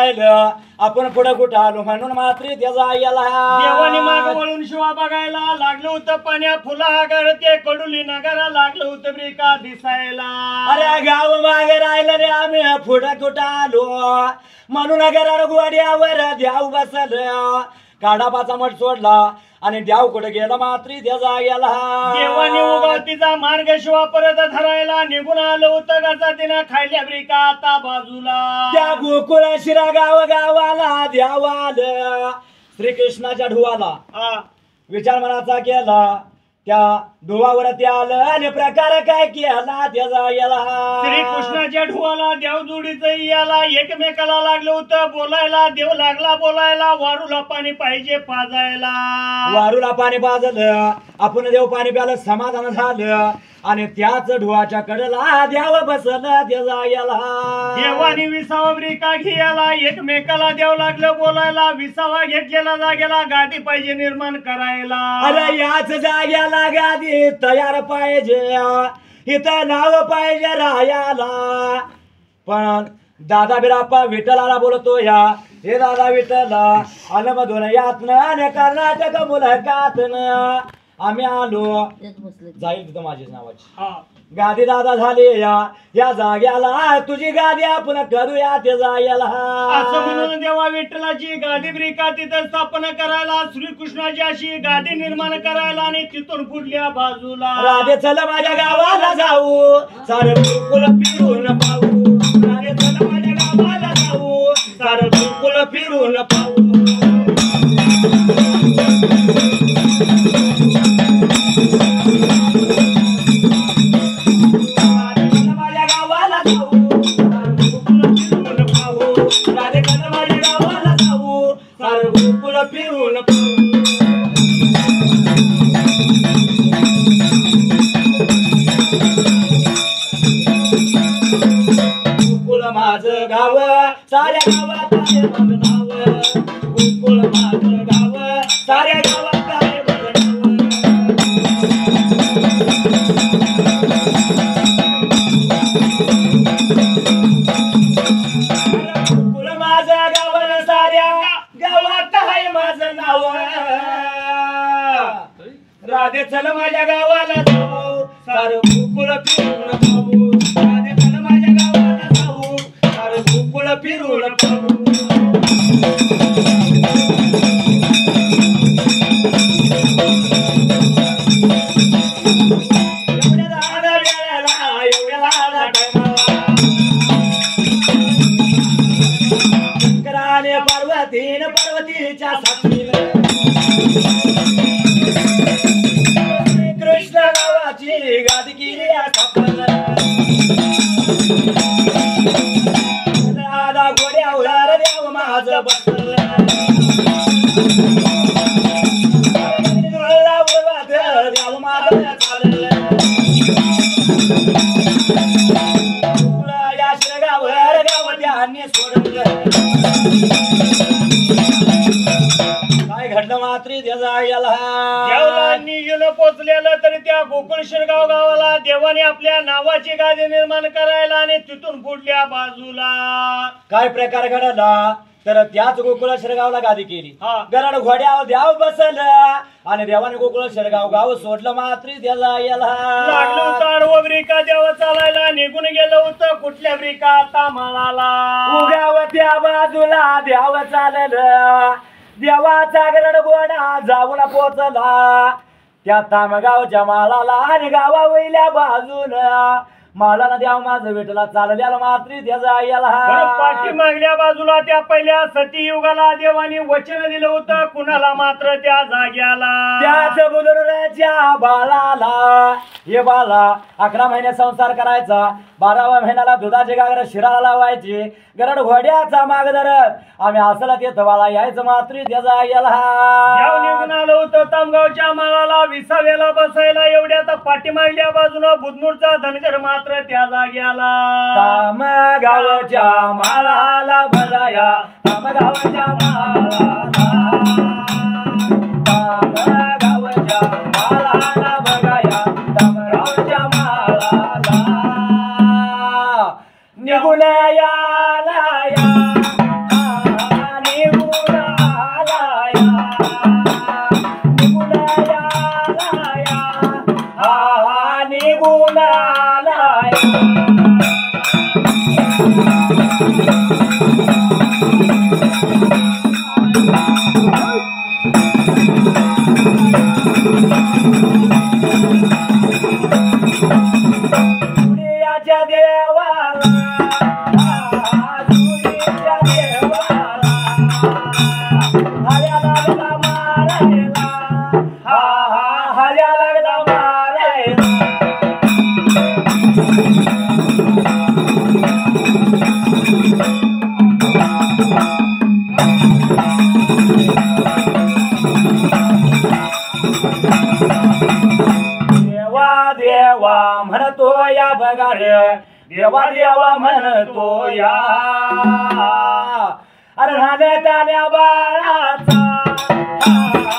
लागल आपण पुढे कुठं आलो म्हणून मात्र त्याचा देवाने माग वळून शिवा बघायला लागलं होतं पाण्या फुलागर ते कडुली नगरा लागलं होतं ब्रिका दिसायला अरे गाव मागे राहिलं रे आम्ही पुढे कुठं आलो म्हणून नगरा गोड्यावर द्याव बसल काढापाचा मठ सोडला आणि द्याव कुठे गेला मात्र त्याचा देवाने उगातीचा मार्ग शिवा परत धरायला निघून आलं होतं कसा तिनं खायल्या ब्रिका आता बाजूला त्या गोकुळ शिरा गावाला द्यावाल श्रीकृष्णाच्या ढुवाला विचार मनाचा केला त्या ढुवावर ते आलं आणि प्रकार काय केला त्याचा श्रीकृष्णाच्या ढुवाला देवजोडीच याला एकमेकाला लागलं होतं बोलायला देव लागला बोलायला वारूला पाणी पाहिजे पाजायला वारूला पाणी पाजलं आपण देव पाणी प्यालं समाधान झालं आणि त्याच ढुवाच्या कडेला द्याव बसलं त्याचा देवानी विसावा ब्रिका घ्यायला एकमेकाला देव लागलं बोलायला विसावा घेतलेला जागेला गादी पाहिजे निर्माण करायला अरे याच जाग्याला गादी तयार पाहिजे इथं नाव पाहिजे राहायला पण दादा बिराप्पा विठ्ठलाला बोलतो या हे दादा विठ्ठला अलमधून यातनं आणि कर्नाटक मुलाखतनं आम्ही आलो जाईल तिथं माझ्या नावाची गादी दादा झाली या जाग्याला तुझी गादी आपण करूया ते जायला असं म्हणून देवा विठ्ठलाची गादी ब्रिका तिथं स्थापना करायला श्रीकृष्णाची अशी गादी निर्माण करायला आणि तिथून पुढल्या बाजूला राधे चल माझ्या गावाला जाऊ सारे गोकुळ फिरून पाहू राधे चल माझ्या गावाला जाऊ सारे गोकुळ फिरून पाहू माझं गाव साऱ्या गावात आहे माझं नाव गोकुळ माझं गाव साऱ्या गावात आहे माझं नाव गोकुळ माझं गाव साऱ्या गावात आहे माझं नाव राधे चल माझ्या गावाला जाऊ सारं गोकुळ फिरून पाहू राधे चल माझ्या गावाला जाऊ सारं गोकुळ पार्वतीन पार्वतीच्या साक्षीने कृष्ण गावाची गादी केली दादा घोड्यावर देव माझं बसलं देव माझं चाललं या शिरगावर गावत्यांनी सोडलं काय घडलं मात्री त्याचा देवाला नियोजन पोचलेलं तरी त्या गोकुळ शिरगाव गावाला देवाने आपल्या नावाची गादी निर्माण करायला आणि तिथून पुढल्या बाजूला काय प्रकार घडला तर त्याच गोकुळ शिरगावला गादी केली गराड घोड्यावर द्याव बसलं आणि देवाने गोकुळ शिरगाव गाव सोडलं मात्री त्याला लागलं होतं आडवं ब्रिका देव चालायला निघून गेलं होतं कुठल्या ब्रिका आता म्हणाला उगाव त्या बाजूला द्याव चाललं देवाचा गरड गोडा जाऊन पोचला त्या तामगावच्या मालाला आणि गावा वैल्या बाजून मालाला द्याव माझं विठला चालल्याला मात्री त्याचा पाठी मागल्या बाजूला त्या पहिल्या सतीयुगाला देवाने वचन दिलं होतं कुणाला मात्र त्या जाग्याला त्याच बुजुर्गाच्या बाळाला हे बाला 11 महिने संसार करायचा 12व्या महिन्याला दुधाचे गागर शिराला लावायचे गरड घोड्याचा मागदर आम्ही असला ते बाला यायचं मात्री त्याचा निघून आलं होतं तामगावच्या माळाला 20व्याला बसायला एवढ्यात पाठीमागल्या बाजूला बुधनूरचा धनगर मात्र त्या जाग्याला तामगावच्या माळाला बजाया तामगावच्या माळाला तामगावच्या माळाला बघाया तामगावच्या माळाला निघून याला या निघून आला या निघून याला या निघून आला सूर्याच्या देवाला सूर्याच्या देवाला हल्या लागला मारायला हल्या लागला मारायला देवा देवा म्हणतो या बघा रे देवा देवा म्हणतो या अरे राहण्याच्या बाळाचा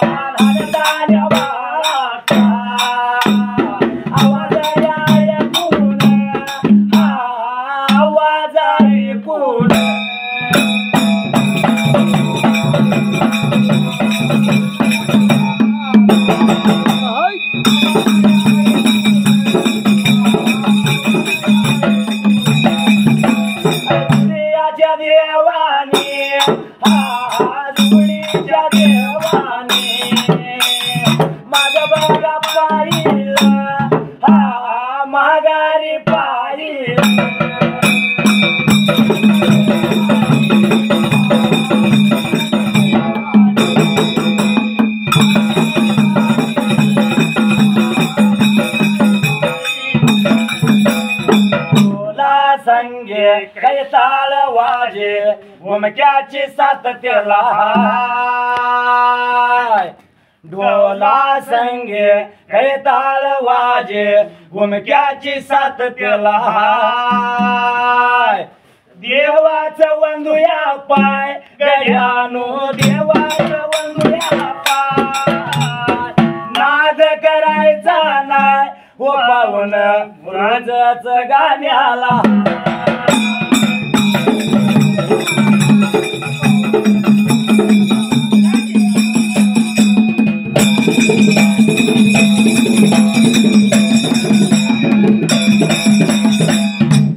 राहण्याच्या बाळाचा आवाज ऐकून आवाज ऐकून सूर्याच्या देवाने जुळीच्या देवाने माग बघा पाहिलं माघारी पाहिलं संगे कैताळ वाजे उमक्याची साथ त्याला ढोला संगे कैताळ वाजे उमक्याची साथ त्याला देवाचं वंदुया पाय गड्यानो देवाचं वंदुया पाय नाद करायचा नाय हो पाहून राजाच गाण्याला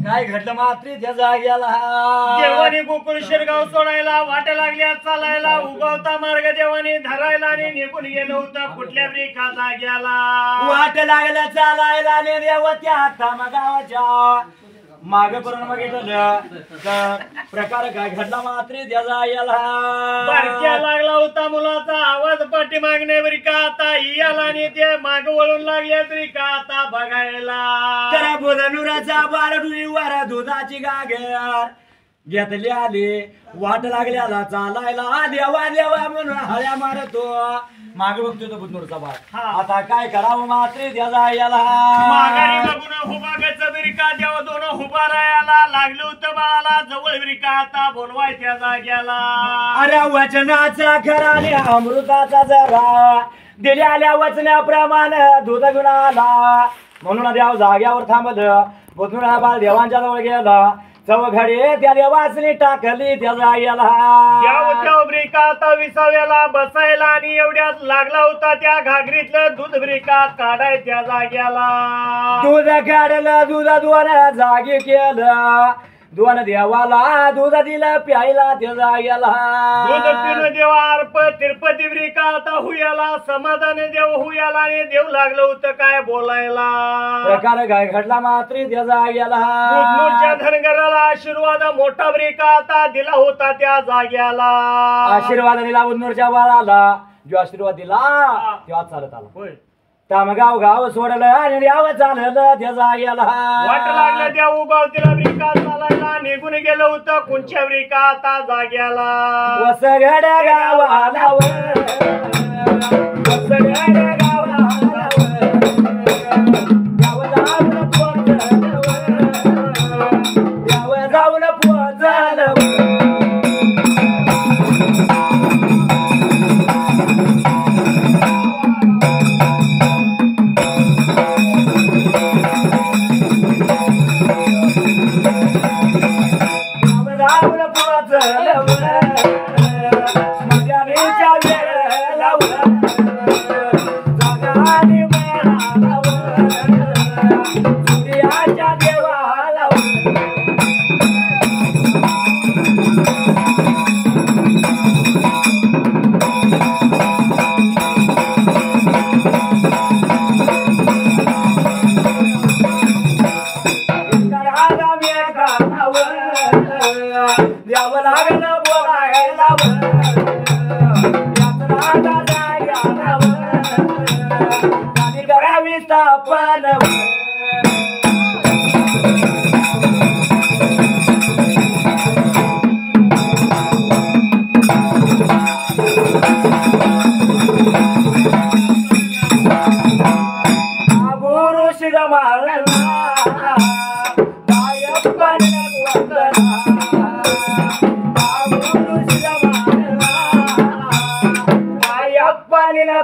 काय घडलं मात्री त्या जाग्याला देवानी गोकुळ शिरगाव सोडायला वाट लागल्या चालायला उगवता मार्ग देवानी धरायला आणि निघून गेलं होतं कुठल्या ब्रिका जाग्याला वाट लागलं चालायला आणि देव त्या हाता गावाच्या माग करून बघितलं तर प्रकार काय घडला मात्र त्या जाग्याला बारक्या लागला होता मुलाचा आवाज पाठी मागणे ब्रिका आता याला आणि ते माग वळून लागले ब्रिका आता बघायला तर बुधनुराचा बारडुईवर दुधाची गागर घेतली आली वाट लागल्याला चालायला देवा देवा म्हणून हळ्या मारतो मागे बघतोय तो बुधनुरचा बाळ आता काय करावं मात्र त्या जाग्याला माघारी बघून हुबागच ब्रिका देव दोन हुबा राहायला लागलं होतं बाळाला जवळ ब्रिका आता बोलवायच्या जाग्याला अरे वचनाचा खराने अमृताचा जरा दिलेल्या वचनाप्रमाणे दूध घेऊन आला म्हणून देव जाग्यावर थांबलं बुधनुरा बाळ देवांच्या जवळ गेला चौघडी त्या देवासनी टाकली त्या जाग्याला ब्रिका आता विसाव्याला बसायला आणि एवढ्यात लागला होता त्या घागरीतलं दूध ब्रिका काढाय त्या जाग्याला दूध काढलं दूध दोन जागी केलं दोन देवाला दूध दिलं प्यायला त्या जाग्याला दूध पिणं देवा अर्प तिरुपती ब्रिका आता हुयाला समाधान देव हुयाला आणि देव लागलं होतं काय बोलायला प्रकार काय घडला मात्र त्या जाग्याला बुधनूरच्या धनगराला आशीर्वाद मोठा ब्रिका आता दिला होता त्या जाग्याला आशीर्वाद दिला बुधनूरच्या बाळाला जो आशीर्वाद दिला तेव्हा चालत आला होय तामगाव गाव सोडलं आणि देव चाललं त्या जाग्याला वाट लागलं त्या उगावतीला ब्रिका चालायला निघून गेलं होतं कोणच्या ब्रिका आता जाग्याला वसगड्या गावाला वसगड्या गावाला जाऊन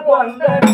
पोचलं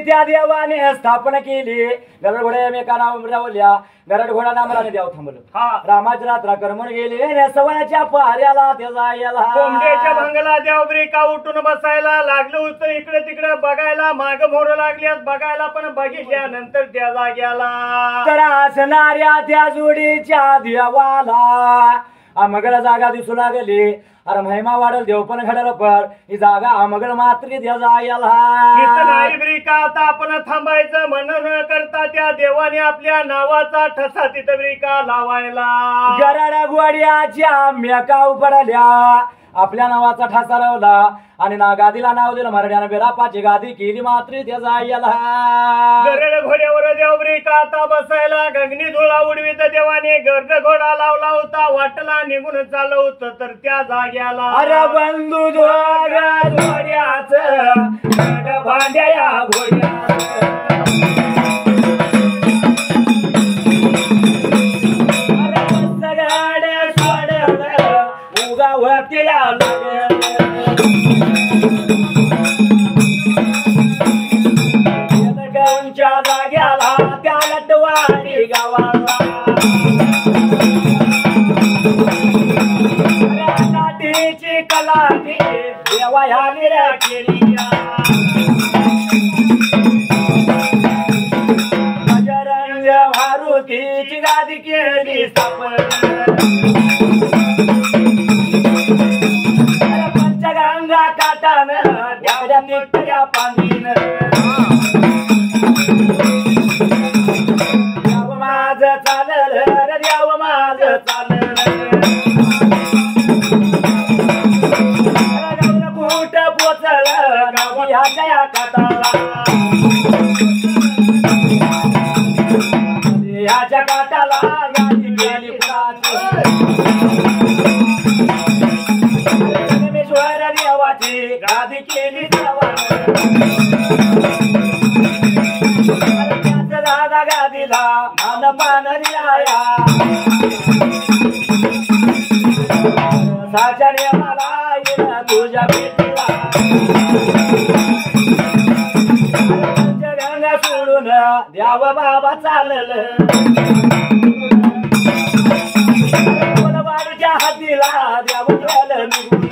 त्या देवाने स्थापना केली गरड घोड्या एमेकांना रावल्या गरड घोडा नामराने देव थांबलं रामाची रात्र करमून गेली सवनाच्या पाऱ्याला त्या जायला कोंबड्याच्या भांगला देव ब्रिका उठून बसायला लागलं होतं इकडे तिकडे बघायला माग मोर लागल्यास बघायला पण बघितल्यानंतर त्या जाग्याला तर असणाऱ्या त्या जोडीच्या देवाला आमगळ जागा दिसू लागली अरे महिमा वाढल देव पण घडल पण ही जागा आमगळ मात्र त्या जायला नाही ब्रिका आता आपण थांबायचं म्हणून न करता त्या देवाने आपल्या नावाचा ठसा तिथं ब्रिका लावायला गरड घोड्याच्या मेकाव पडल्या आपल्या नावाचा ठसा लावला आणि ना गादीला नाव दिलं मराठ्यानं बेरापाची गादी केली मात्र त्या जायला गरड घोड्यावर देव ब्रिका आता बसायला गगनी धुळा उडवीत देवाने गरड घोडा लावला होता वाटला निघून चाललं होतं तर त्या जाग्याला अरे बंधू घोड्याच भांड्या या घोड्या जाग्याला त्या लटवाडी गावाला गाठी देवा ह्या निऱ्या केलिया बजरंग मारुतीची गादी केली स्थापन पंचगंगा काटान द्यावड्या तिकट्या पांडीन देव माझ चालल रे देव माझ चालल कुठ पोचल गाव ह्याच्या या काटाला ह्याच्या काटाला गाडी गेली परमेश्वर देवाची गादी केली दादा गादीला मानपान दिलाया साच्या नियमाला येण तुझ्या भेटीला पंचगंगा सोडून द्याव बाबा चालल कोलवाडीच्या हातीला द्याव गेलं निघून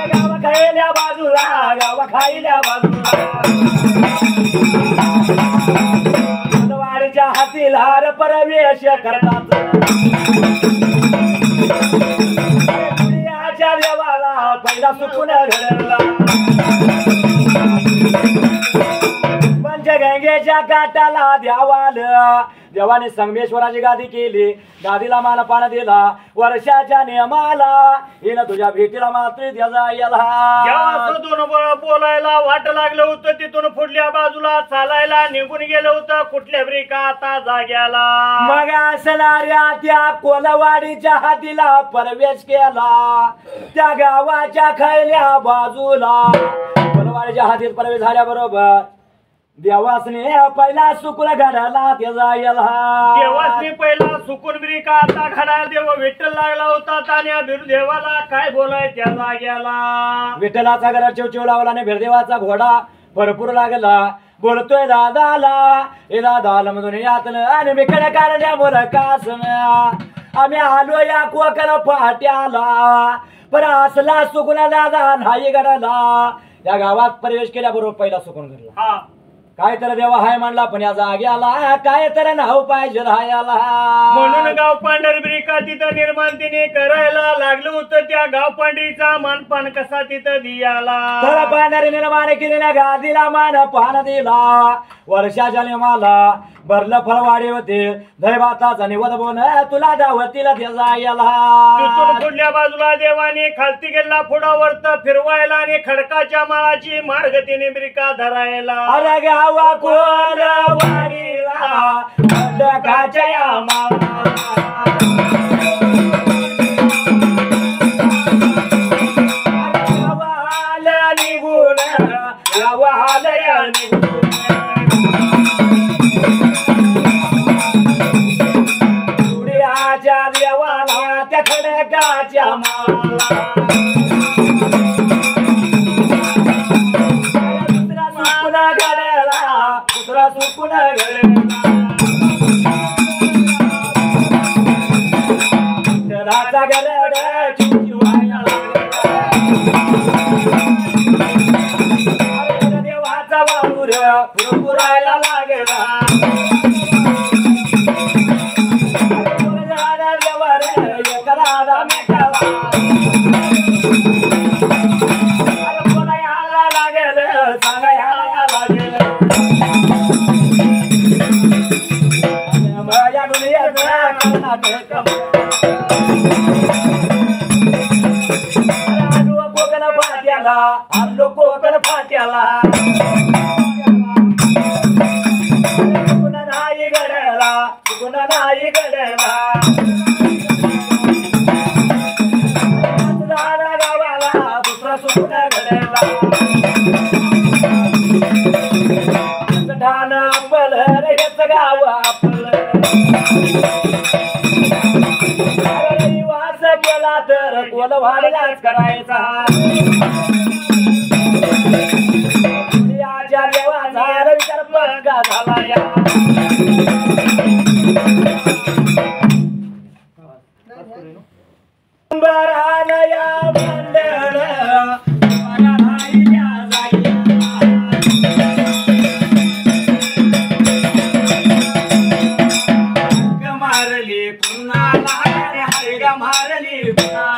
गावा खायल्या बाजूला गावा खायल्या बाजूला कोलवाडीच्या हातीला प्रवेश करतात पुण्याच्या देवाला पहिला सुकून घडला पंचगंगेच्या काटाला द्यावाल देवाने संगमेश्वराची गादी केली गादीला मान पान दिला वर्षाच्या नियमाला हिनं तुझ्या भेटीला मात्र देवाचं दोन बोलायला वाट लागलं होतं तिथून पुढल्या बाजूला चालायला निघून गेलं होतं कुठल्या ब्रिका आता जाग्याला मग असणाऱ्या त्या कोलवाडीच्या हातीला प्रवेश केला त्या गावाच्या खैल्या बाजूला कोलवाडीच्या हातीत प्रवेश झाल्याबरोबर देवासने पहिला सुकून घडला त्याचा देवासने पहिला सुकून ब्रिका आता घडायला देव विठ्ठल लागला होता आणि देवाला काय बोलाय त्या जाग्याला विठ्ठलाचा घरात चिवचिव लावला आणि भिरदेवाचा घोडा भरपूर लागला बोलतोय दादाला हे दादाला म्हणून यातन आणि मी कडे काढल्या मुलकासन आम्ही आलो या कोकण फाट्याला पण असला सुकून दादा नाही घडला या गावात प्रवेश केल्याबरोबर पहिला सुकून घडला काय तर देवा हाय म्हणला पण या जाग्याला काय तर नाव पाहिजे राहायला म्हणून गाव पांढरब्रिका तिथं निर्माण तिने करायला लागलं होतं त्या गाव पांढरीचा मानपान कसा तिथं दियाला तर पांढरी निर्माण केलेल्या गादीला मान पान दिला वर्षाच्या नियमाला भरलं फळवाडे होते दैवाताचा निवद बोन तुला दावतीला तिथून पुढल्या बाजूला देवाने खालती गेला पुढावरत फिरवायला आणि खडकाच्या माळाची मार्ग तिने ब्रिका धरायला अरे गावा कोलवाडीला खडकाच्या या माळा गावाला निघून गावाला निघून देवाला त्या खडकाच्या माळा दुसरा सुकून घडला गरड चिवचिवायला देवाचा वाळूर पुरपुरायला लागला कोकण फाट्याला नाही घडला कुणा नाही घडला गावाला दुसरा सुकून घडला ठाण आपलं हेच गाव आपलं वास केला तर कोलवाडीलाच करायचा या देवाचा विचार पक्का झाला या अंबरानया भांडण मला राहिल्या जागी मारली पुन्हा हरग मारली पुन्हा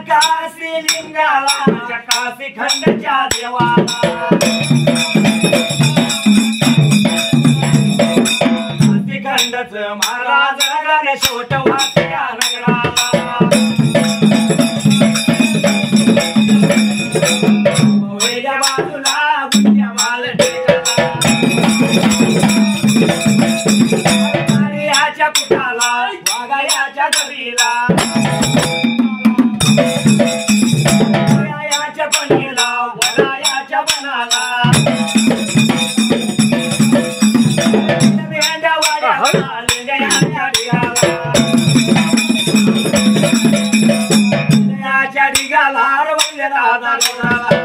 काशी लिंगाला काशी खंडच्या देवाला काशी खंडच महाराज नगर शेवट वाट्या नगराला वेगळ्या बाजूला गुंड्या माल टेकाला कुठाला वाघायाच्या घरीला याच्या पणीला वलायाच्या बनाला मेंढ्या वाड्याला लिंगयाच्या ढिगाला लिंगयाच्या ढिगाला रवलेला दारोडाला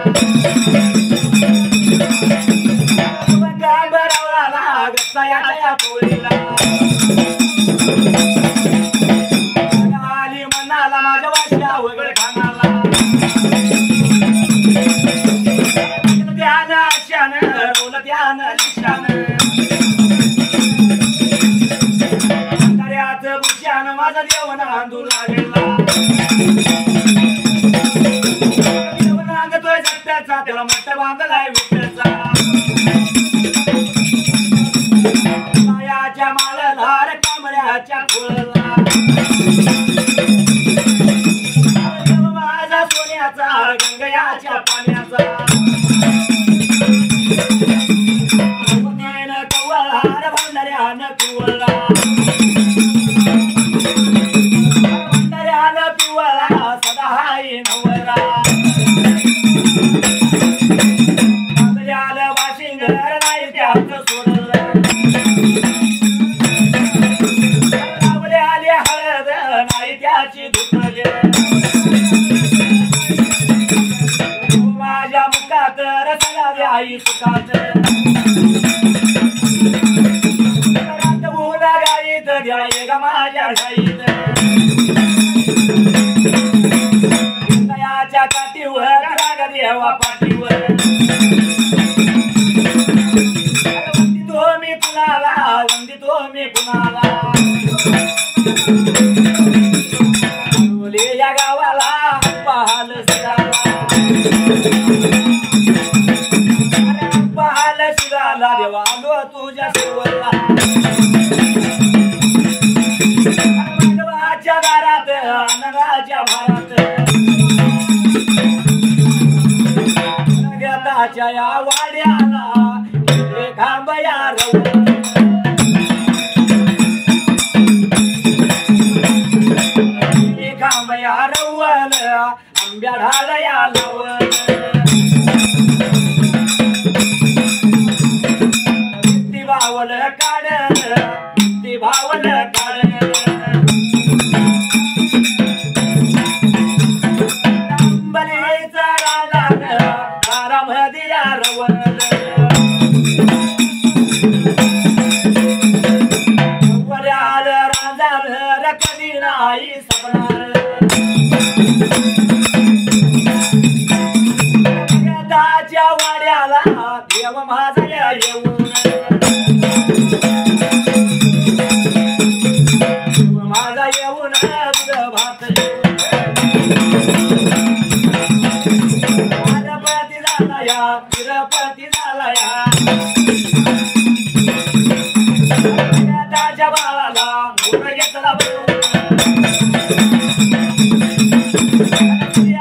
गांबरावला गसायाच्या पोळीला आली मनाला माझ्या वाशा वगळ खानाला ध्यान आशान रोल ध्यान लिशान दर्याच बुशान माझा देवना अंधू लागेला देवना अंगतोय सत्याचा त्याला मट्ट बांधलाय विठ्ठलचा मायाच्या माळधार कमळ्याच्या फुलला माझा सोन्याचा गंगयाच्या पाण्याचा कवळहार भांडऱ्यानं पिवळला भांडऱ्यानं पिवळा सदा हाय नवरा भांडऱ्याला वाशिंगर नाही त्याचं सोडलं लावले आले हळद नाही त्याची धुतले माझ्या मुखात रसला द्याई सुखात बोला गाईत द्याय ग माझ्या गाईत दयाच्या काठीवर राग देवा पाठीवर वंदितो मी कुणाला वंदितो मी कुणाला या गावाला पाहाल शिराला पाहाल शिराला देवा आलो तुझ्या सेवला माधवाच्या दारात अनगाच्या भारात जगताच्या या वाड्याला खांबया रव खांबया रवल आंब्या ढालया लवल ती भावल काढल ती भावल काढल अंबलीचा राजान दारामधिया रवल वऱ्याल राजान कधी नाही सपनार जगताच्या वाड्याला देव माझा येऊन माझा येऊन दूध भात आलपती झाला या फिरपती झाला या जगताच्या बाळाला मोर घेतला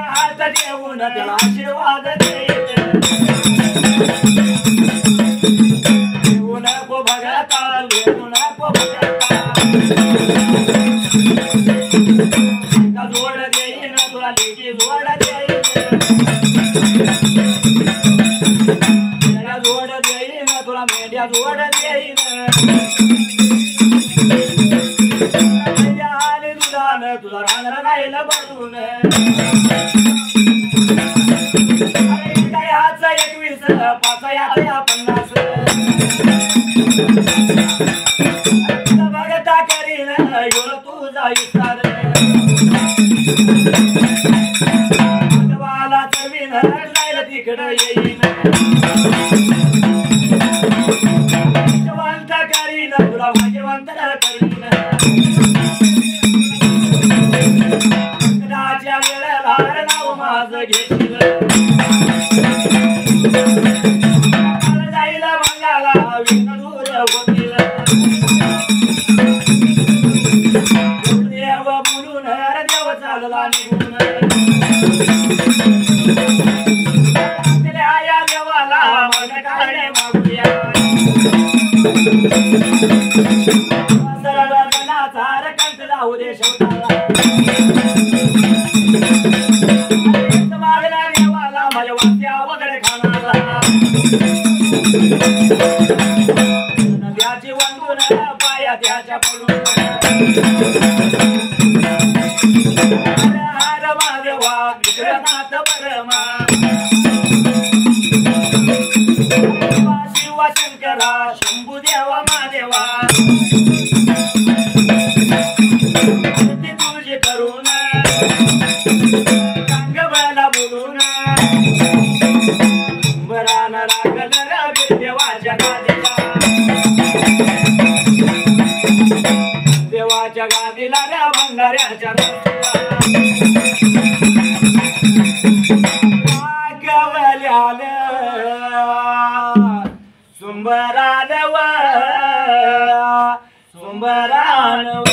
हात देऊन त्याला आशीर्वाद देत देऊ नको भगता देऊ नको भगता जोड देईन तुला लेकी जोड देईन जोड देईन तुला मेंढ्या जोड देईन तुला रांगण राहिलं बसून याचा 21 पाच याचा 50 इसार वाला चवीन जायला तिकडं येईन भाग्यवंत करीन तुला भाग्यवंत करीन राजा वेळेला नाव माझं घेशील जायला मंगाला विनूर होतील देव बोलून देव चालला निघून आया देवाला मन काय मागूया सरळनाचा कंठ जाऊ दे शेवटाला मागला देवाला माझ्या वाट्या वगैरे खाणारा नद्याची वंदून पाया त्याच्या पडून हर महादेवा विश्वनाथ परमा शिवा शंकरा शंभू देवा महादेवा तुझी करून सांगबाला बोलून बरान लागल रवी देवाच्या गादीला देवाच्या गादीला ऱ्या भंडाऱ्याच्या गवल्याल सुंबरानव सुंबरानव